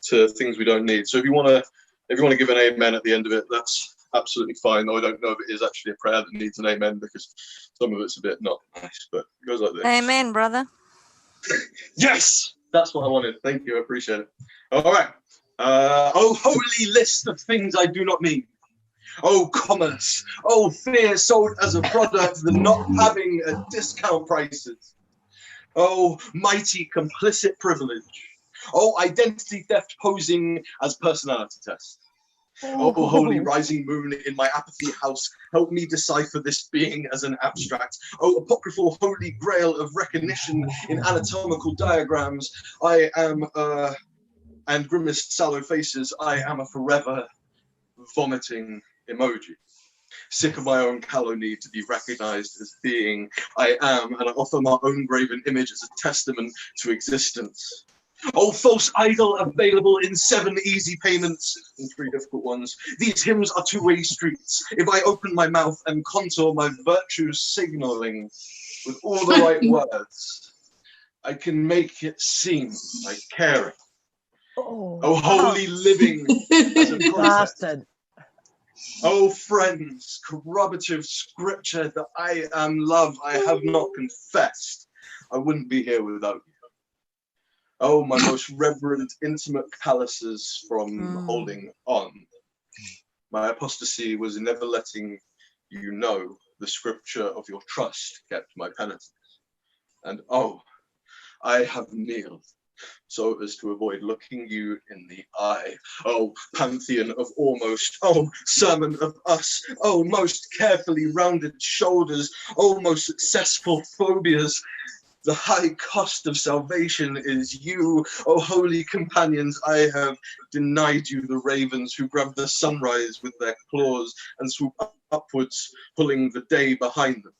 to things we don't need. So if you want to give an amen at the end of it, that's absolutely fine. Though I don't know if it is actually a prayer that needs an amen because some of it's a bit not nice, but it goes like this. Amen, brother. Yes, that's what I wanted. Thank you, I appreciate it. All right. Oh, holy list of things I do not mean. Oh, commerce. Oh, fear sold as a product, the not having at discount prices. Oh, mighty complicit privilege. Oh, identity theft posing as personality test. Oh, holy rising moon in my apathy house, help me decipher this being as an abstract. Oh, apocryphal holy grail of recognition in anatomical diagrams. I am, and grimaced sallow faces, I am a forever vomiting emoji. Sick of my own callow need to be recognized as being I am, and I offer my own graven image as a testament to existence. Oh, false idol available in 7 easy payments and 3 difficult ones. These hymns are two-way streets. If I open my mouth and contour my virtues signaling with all the right words, I can make it seem like caring. Oh, holy living as a process. Oh, friends, corroborative scripture that I am love I have not confessed. I wouldn't be here without you. Oh, my most reverent, intimate palaces from holding on. My apostasy was in never letting you know the scripture of your trust kept my penitence. And oh, I have kneeled so as to avoid looking you in the eye. Oh, pantheon of almost, oh, sermon of us, oh, most carefully rounded shoulders, oh, most successful phobias. The high cost of salvation is you, oh holy companions. I have denied you the ravens who grab the sunrise with their claws and swoop upwards, pulling the day behind them.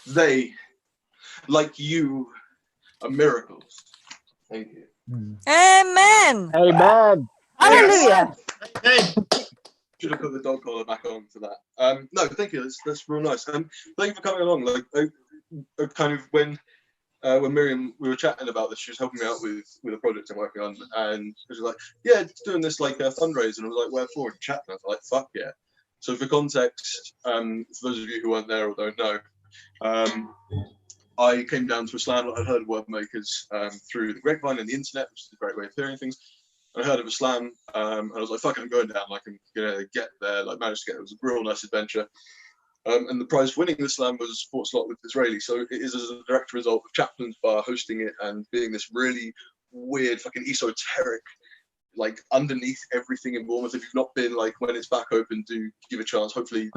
They, like you, are miracles. Thank you. Amen. Amen. Hallelujah. Should have put the dog collar back on for that. No, thank you. That's real nice. Thank you for coming along. Like, kind of when Miriam, we were chatting about this, she was helping me out with a project I'm working on, and she was like, yeah, doing this like a fundraiser, and I was like, where for? And chatting, I was like, fuck yeah. So for context, for those of you who weren't there or don't know, I came down to a slam. I'd heard of Word Makers through the grapevine and the internet, which is a great way of hearing things. I heard of a slam, and I was like, fuck, I'm going down, like I'm gonna get there, like managed to get, it was a real nice adventure. And the prize for winning the slam was a sports slot with Israeli. So it is as a direct result of Chaplin's Bar hosting it and being this really weird, fucking esoteric, like underneath everything in Bournemouth. If you've not been, like, when it's back open, do give a chance. Hopefully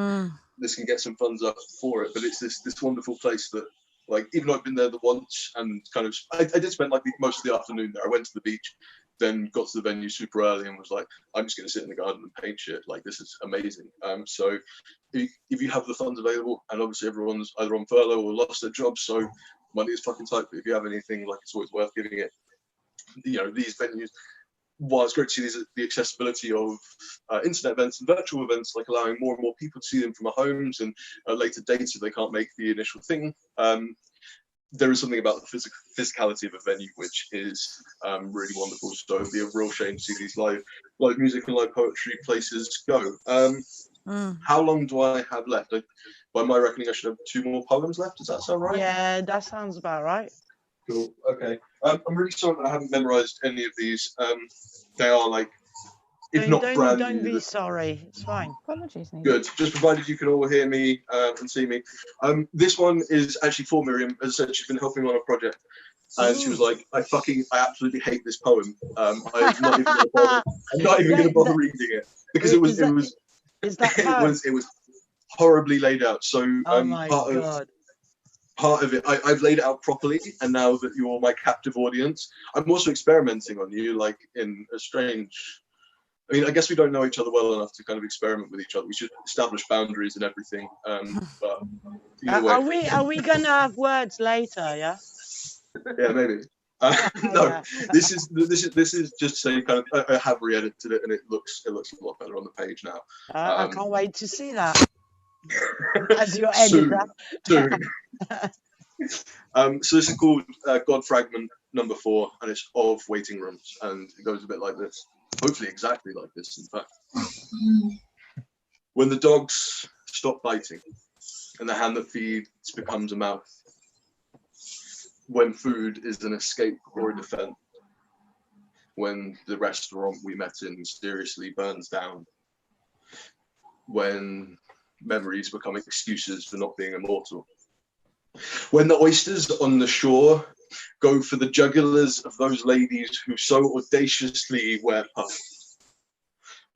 this can get some funds up for it. But it's this wonderful place that, like, even though I've been there the once and kind of, I did spend like most of the afternoon there. I went to the beach, then got to the venue super early and was like, I'm just going to sit in the garden and paint shit. Like, this is amazing. So if you have the funds available, and obviously everyone's either on furlough or lost their jobs, so money is fucking tight, but if you have anything, like, it's always worth giving it. You know, these venues, while it's great to see the accessibility of internet events and virtual events, like allowing more and more people to see them from their homes and later dates if they can't make the initial thing. There is something about the physicality of a venue which is really wonderful. So it'd be a real shame to see these live music and live poetry places go. How long do I have left? By my reckoning, I should have 2 more poems left. Does that sound right? Yeah, that sounds about right. Cool. Okay. I'm really sorry that I haven't memorized any of these. They are like, if not brand new. Don't be sorry. It's fine. Apologies. Good. Just provided you can all hear me and see me. This one is actually for Miriam. As I said, she's been helping me on a project, and she was like, "I absolutely hate this poem. I'm not even going to bother reading it because it was horribly laid out." So part of it, I've laid it out properly, and now that you're my captive audience, I'm also experimenting on you, like in a strange. I mean, I guess we don't know each other well enough to kind of experiment with each other. We should establish boundaries and everything. But either way. Are we gonna have words later? Yeah. Yeah, maybe. No, this is just saying kind of. I have re-edited it, and it looks a lot better on the page now. I can't wait to see that. As your editor. Soon. So this is called God Fragment number 4, and it's of waiting rooms, and it goes a bit like this. Hopefully exactly like this, in fact. When the dogs stop biting and the hand that feeds becomes a mouth. When food is an escape or a defense. When the restaurant we met in mysteriously burns down. when memories become excuses for not being immortal. When the oysters on the shore go for the jugulars of those ladies who so audaciously wear puffs.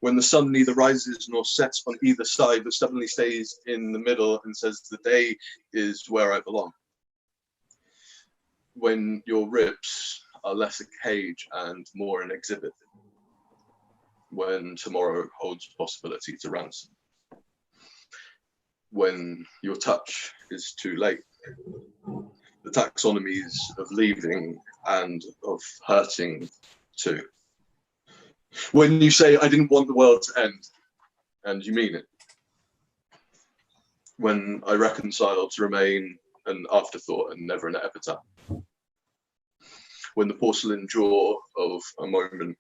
When the sun neither rises nor sets on either side, but stubbornly stays in the middle and says the day is where I belong. When your ribs are less a cage and more an exhibit. When tomorrow holds possibility to ransom. When your touch is too late. The taxonomies of leaving and of hurting too. When you say, I didn't want the world to end, and you mean it. When I reconcile to remain an afterthought and never an epitaph. When the porcelain jaw of a moment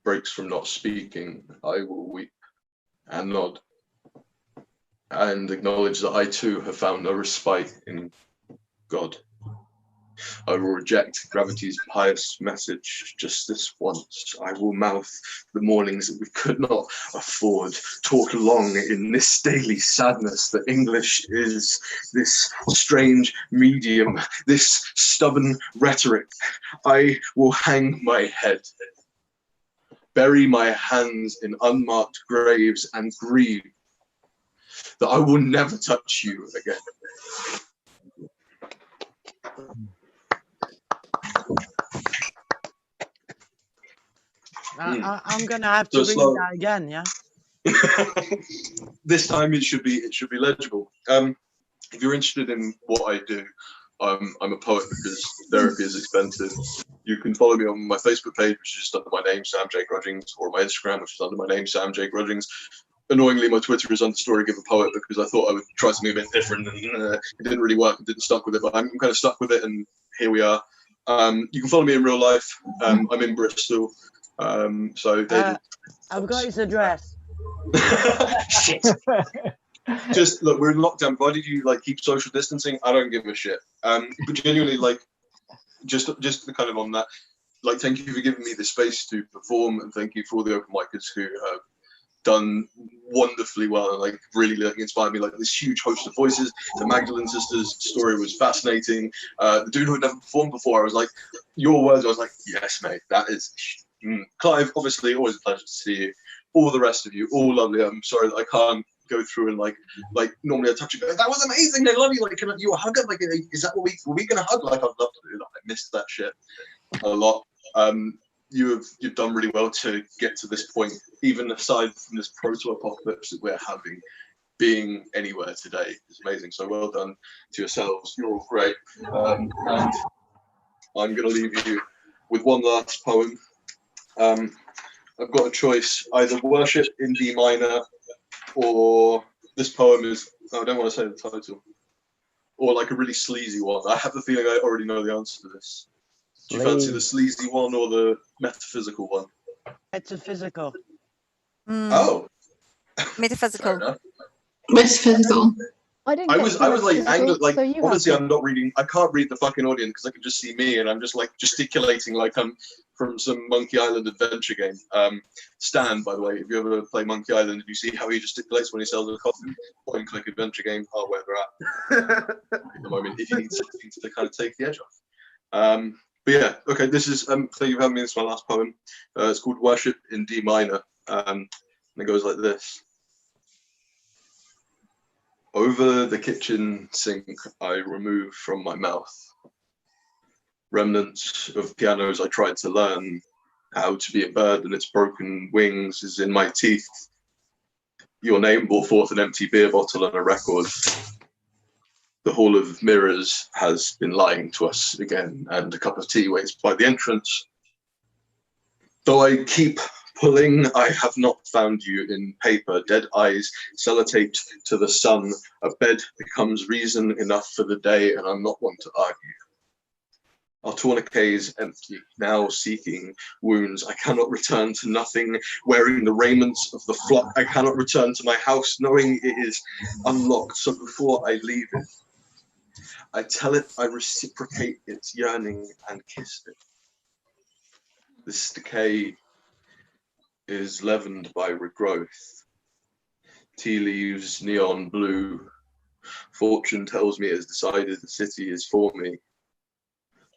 breaks from not speaking, I will weep and nod and acknowledge that I too have found no respite in God. I will reject gravity's pious message just this once. I will mouth the mornings that we could not afford, talk long in this daily sadness that English is this strange medium, this stubborn rhetoric. I will hang my head, bury my hands in unmarked graves and grieve that I will never touch you again. I'm gonna have to read that again, yeah. This time it should be legible. If you're interested in what I do, I'm a poet because therapy is expensive. You can follow me on my Facebook page, which is just under my name, Sam J. Grudgings, or my Instagram, which is under my name, Sam J. Grudgings. Annoyingly, my Twitter is under Story Give a Poet because I thought I would try something a bit different, and it didn't really work. It didn't stuck with it, but I'm kind of stuck with it, and here we are. You can follow me in real life. I'm in Bristol. So David, I've got his address. Shit. Just look, we're in lockdown. Why did you keep social distancing? I don't give a shit. But genuinely, just kind of on that, thank you for giving me the space to perform, and thank you for all the open micers who have done wonderfully well and really inspired me. This huge host of voices. The Magdalene sisters story was fascinating. The dude who had never performed before, I was like, your words. I was like, yes, mate, that is. Clive, obviously, always a pleasure to see you. All the rest of you, all lovely. I'm sorry that I can't go through and normally I touch you. That was amazing. I love you. Can you a hug? Is that what were we gonna hug? I'd love to do that. I missed that shit a lot. You've done really well to get to this point, even aside from this proto-apocalypse that we're having. Being anywhere today is amazing. So well done to yourselves. You're all great. And I'm gonna leave you with one last poem. I've got a choice: either Worship in D minor, or this poem is, I don't want to say the title, or a really sleazy one. I have the feeling I already know the answer to this. Do you fancy the sleazy one or the metaphysical one? Metaphysical. Oh. Metaphysical. Metaphysical. I was angry. Obviously, I'm not reading. I can't read the fucking audience because I can just see me, and I'm just gesticulating like I'm from some Monkey Island adventure game. Stan, by the way, if you ever play Monkey Island, you see how he gesticulates when he sells a coffee. Point and click adventure game. Oh, where they're at at the moment. If you need something to kind of take the edge off. But yeah, okay. This is thank you for having me. This is my last poem. It's called Worship in D minor, and it goes like this. Over the kitchen sink, I remove from my mouth remnants of pianos I tried to learn. How to be a bird and its broken wings is in my teeth. Your name brought forth an empty beer bottle and a record. The Hall of Mirrors has been lying to us again, and a cup of tea waits by the entrance. Though I keep pulling, I have not found you in paper. Dead eyes sellotaped to the sun. A bed becomes reason enough for the day, and I'm not one to argue. Our tourniquet is empty, now seeking wounds. I cannot return to nothing, wearing the raiments of the flock. I cannot return to my house, knowing it is unlocked. So before I leave it, I tell it I reciprocate its yearning and kiss it. This decay is leavened by regrowth. tea leaves, neon blue. Fortune tells me it has decided the city is for me.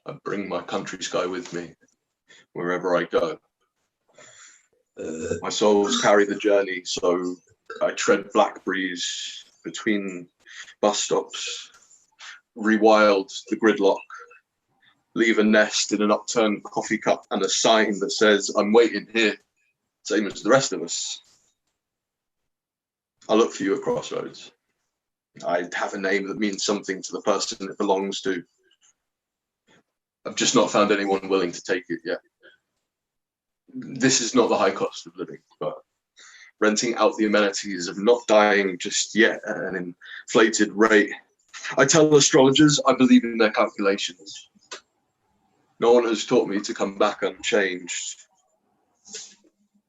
I bring my country sky with me wherever I go. My souls carry the journey, so I tread blackberries between bus stops, rewild the gridlock, leave a nest in an upturned coffee cup and a sign that says, I'm waiting here, same as the rest of us. I look for you at crossroads. I have a name that means something to the person it belongs to. I've just not found anyone willing to take it yet. This is not the high cost of living, but renting out the amenities of not dying just yet at an inflated rate. I tell astrologers I believe in their calculations. No one has taught me to come back unchanged.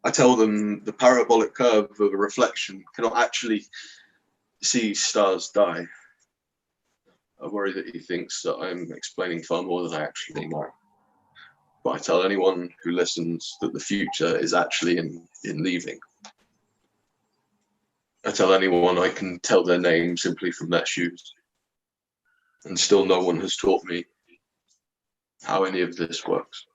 I tell them the parabolic curve of a reflection cannot actually see stars die. I worry that he thinks that I'm explaining far more than I actually know. But I tell anyone who listens that the future is actually in leaving. I tell anyone I can tell their name simply from their shoes. And still no one has taught me how any of this works.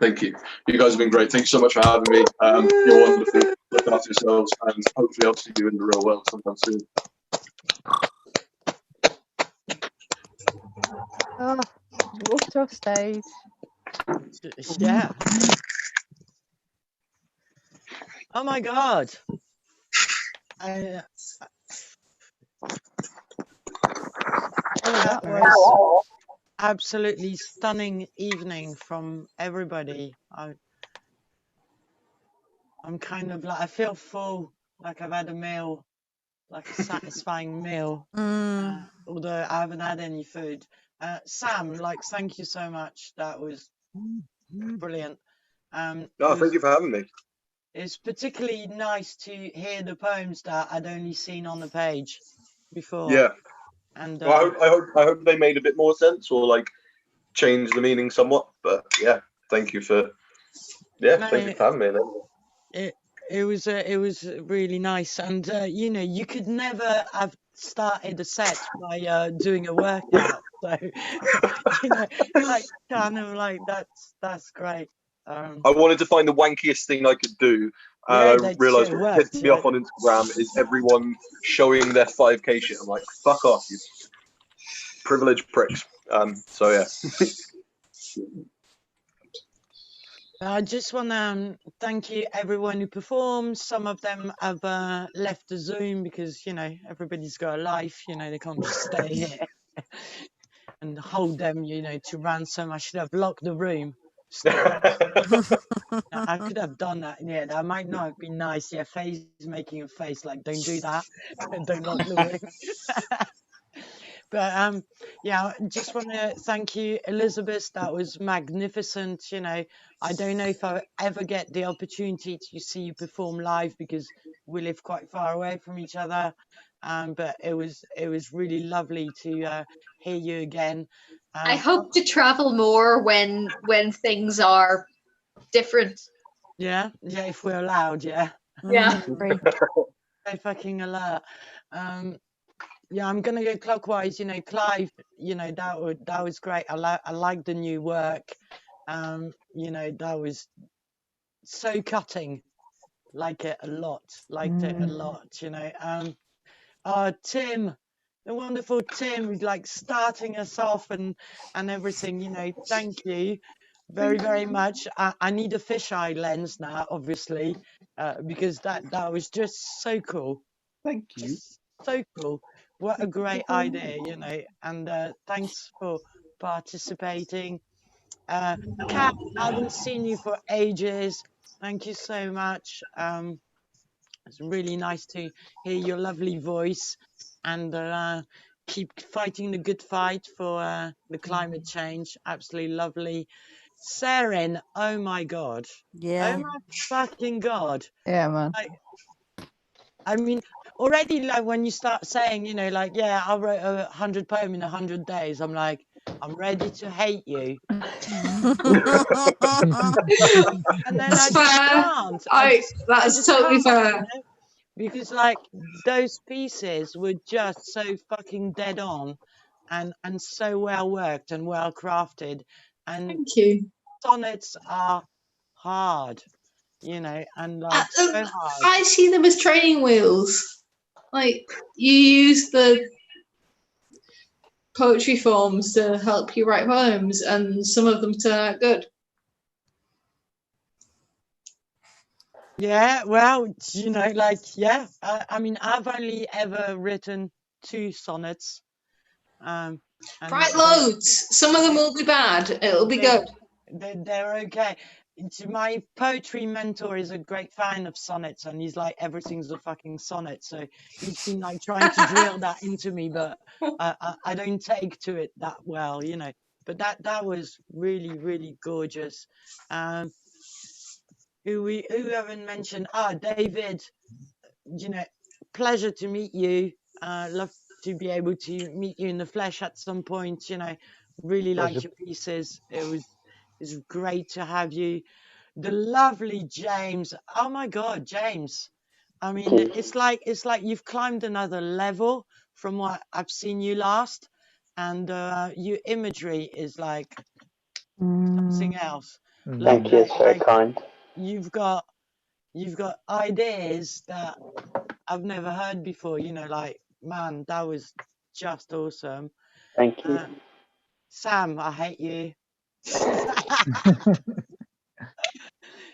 Thank you. You guys have been great. Thank you so much for having me. You're wonderful. Look after yourselves, and hopefully I'll see you in the real world sometime soon. Oh, walked off stage. Yeah. Oh my God. That was absolutely stunning evening from everybody. I'm kind of like, I feel full, like I've had a meal, like a satisfying meal, although I haven't had any food. Sam, like, thank you so much. That was brilliant. No, thank you for having me. It's particularly nice to hear the poems that I'd only seen on the page before. Yeah. And well, I hope they made a bit more sense or like changed the meaning somewhat. But yeah, thank you for thank you for having me. It was really nice, and you know, you could never have started a set by doing a workout. So you know, like kind of like that's great. I wanted to find the wankiest thing I could do. I realised what pissed me off on Instagram is everyone showing their 5K shit. I'm like, fuck off, you privileged pricks. So yeah. I just want to thank you everyone who performed. Some of them have left the Zoom because, you know, everybody's got a life, you know, they can't just stay here and hold them, you know, to ransom. I should have locked the room. I could have done that. Yeah, that might not have been nice. Yeah, face making a face like, don't do that. Don't lock the room. But yeah, I just want to thank you, Elizabeth. That was magnificent. You know, I don't know if I ever get the opportunity to see you perform live because we live quite far away from each other. But it was really lovely to hear you again. I hope to travel more when things are different. Yeah, if we're allowed, yeah. Yeah. So fucking alert. Yeah, I'm gonna go clockwise. You know, Clive. You know, that was great. I like the new work. You know, that was so cutting. Like it a lot. Liked it a lot. You know. Tim, the wonderful Tim, who's like starting us off and everything. You know, thank you very, very much. I need a fisheye lens now, obviously, because that was just so cool. Thank you. So cool. What a great idea, you know, and thanks for participating. Kat, I haven't seen you for ages. Thank you so much. It's really nice to hear your lovely voice and keep fighting the good fight for the climate change. Absolutely lovely. Seren, oh my God. Yeah. Oh my fucking God. Yeah, man. I mean, already, like, when you start saying, you know, like, yeah, I wrote 100 poems in 100 days, I'm like, I'm ready to hate you. And then That's fair. I That's totally fair. because like those pieces were just so fucking dead on and so well worked and well crafted. And Thank you. sonnets are hard, you know, and like so hard. I see them as training wheels. Like, you use the poetry forms to help you write poems, and some of them turn out good. Yeah, well, you know, like, yeah, I mean, I've only ever written 2 sonnets. And Write loads. Some of them will be bad. It'll be good. They're okay. My poetry mentor is a great fan of sonnets, and he's like, everything's a fucking sonnet. So he's been like trying to drill that into me, but I don't take to it that well, you know. But that was really, really gorgeous. Who haven't mentioned? David. You know, pleasure to meet you. Love to be able to meet you in the flesh at some point. You know, really liked your pieces. It's great to have you. The lovely James. Oh my God, James. I mean, it's like you've climbed another level from what I've seen you last, and your imagery is like something else. Thank you, it's very kind. You've got ideas that I've never heard before, you know, like, man, that was just awesome. Thank you. Sam, I hate you.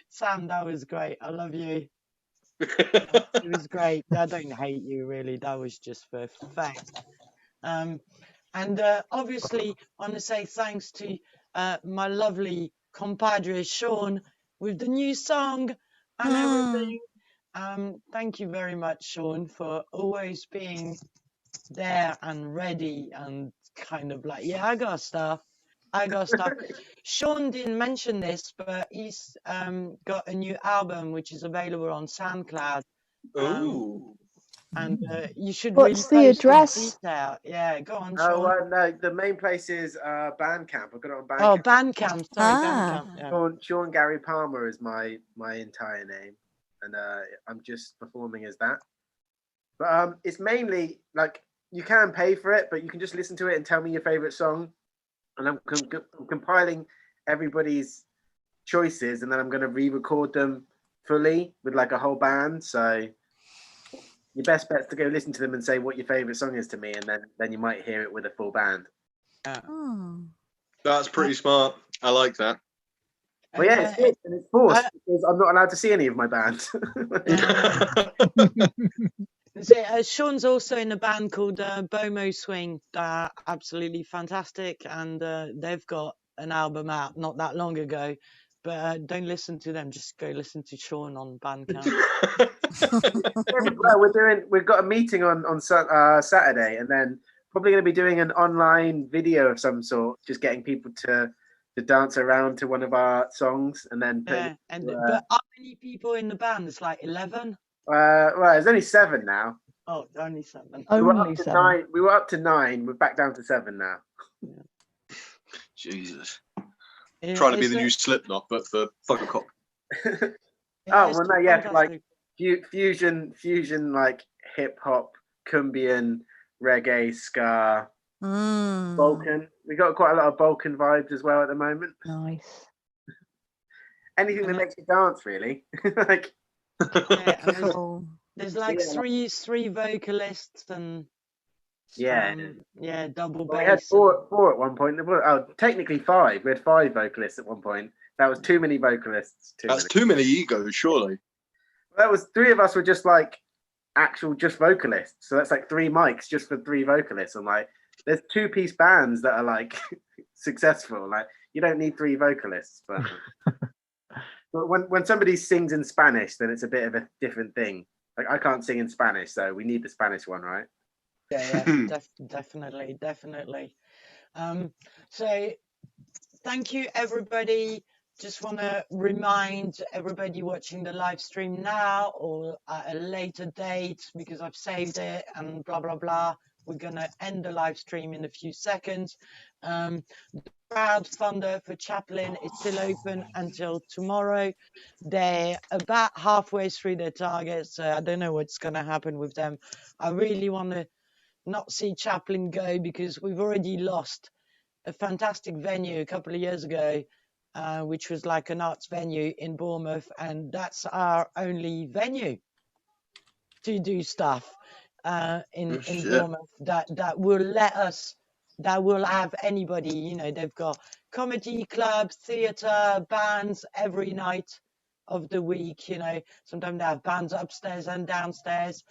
Sam, that was great. I love you. It was great. I don't hate you, really. That was just for fact. And obviously, I want to say thanks to my lovely compadre, Sean, with the new song and everything. Thank you very much, Sean, for always being there and ready and kind of like, yeah, I got stuff. Sean didn't mention this, but he's got a new album which is available on SoundCloud. And you should What's really the post address? out. Yeah, go on, Oh, Sean. no, the main place is Bandcamp. I've got it on Bandcamp. Oh, Bandcamp. Sorry, Bandcamp. Yeah. Sean Gary Palmer is my entire name, and I'm just performing as that. But it's mainly like you can pay for it, but you can just listen to it and tell me your favorite song. And I'm compiling everybody's choices, and then I'm going to re-record them fully with like a whole band. So your best bet's to go listen to them and say what your favorite song is to me, and then you might hear it with a full band. That's pretty smart. I like that. Well, yeah, it's forced because I'm not allowed to see any of my band. Sean's also in a band called Bomo Swing. Absolutely fantastic, and they've got an album out not that long ago. But don't listen to them. Just go listen to Sean on Bandcamp. We've got a meeting on Saturday, and then probably going to be doing an online video of some sort, just getting people to dance around to one of our songs, and then. But how many people in the band? It's like 11. Well, there's only 7 now. Oh, only 7. We were up to 9. We're back down to 7 now. Jesus. Trying to be the new Slipknot, but for fuck cop. Like fusion, like hip hop, Cumbian, reggae, ska, Balkan. We got quite a lot of Balkan vibes as well at the moment. Nice. Anything that makes you dance, really. Like. There's like three vocalists and double bass. We had four at one point. Technically 5. We had 5 vocalists at one point. That was too many vocalists. Too many egos, surely. Well, that was 3 of us were just like just vocalists. So that's like 3 mics just for 3 vocalists. And like, there's 2-piece bands that are like successful. Like, you don't need 3 vocalists, but. But when somebody sings in Spanish, then it's a bit of a different thing. Like, I can't sing in Spanish, so we need the Spanish one, right? Yeah, definitely. So thank you, everybody. Just want to remind everybody watching the live stream now or at a later date, because I've saved it and blah, blah, blah. we're going to end the live stream in a few seconds. The crowdfunder for Chaplin is still open until tomorrow. They're about halfway through their target, so I don't know what's going to happen with them. I really want to not see Chaplin go, because we've already lost a fantastic venue a couple of years ago, which was like an arts venue in Bournemouth, and that's our only venue to do stuff in Bournemouth that will let us, that will have anybody, you know. They've got comedy clubs, theatre, bands every night of the week, you know. Sometimes they have bands upstairs and downstairs.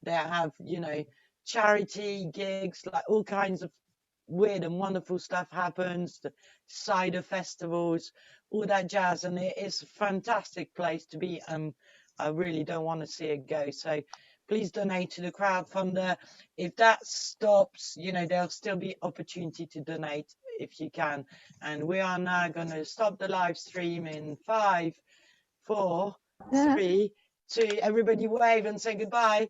They have, you know, charity gigs, like all kinds of weird and wonderful stuff happens, the cider festivals, all that jazz, and it is a fantastic place to be. I really don't want to see it go, so please donate to the crowdfunder. If that stops, you know, there'll still be opportunity to donate if you can. And we are now going to stop the live stream in 5, 4, 3, 2. Everybody wave and say goodbye.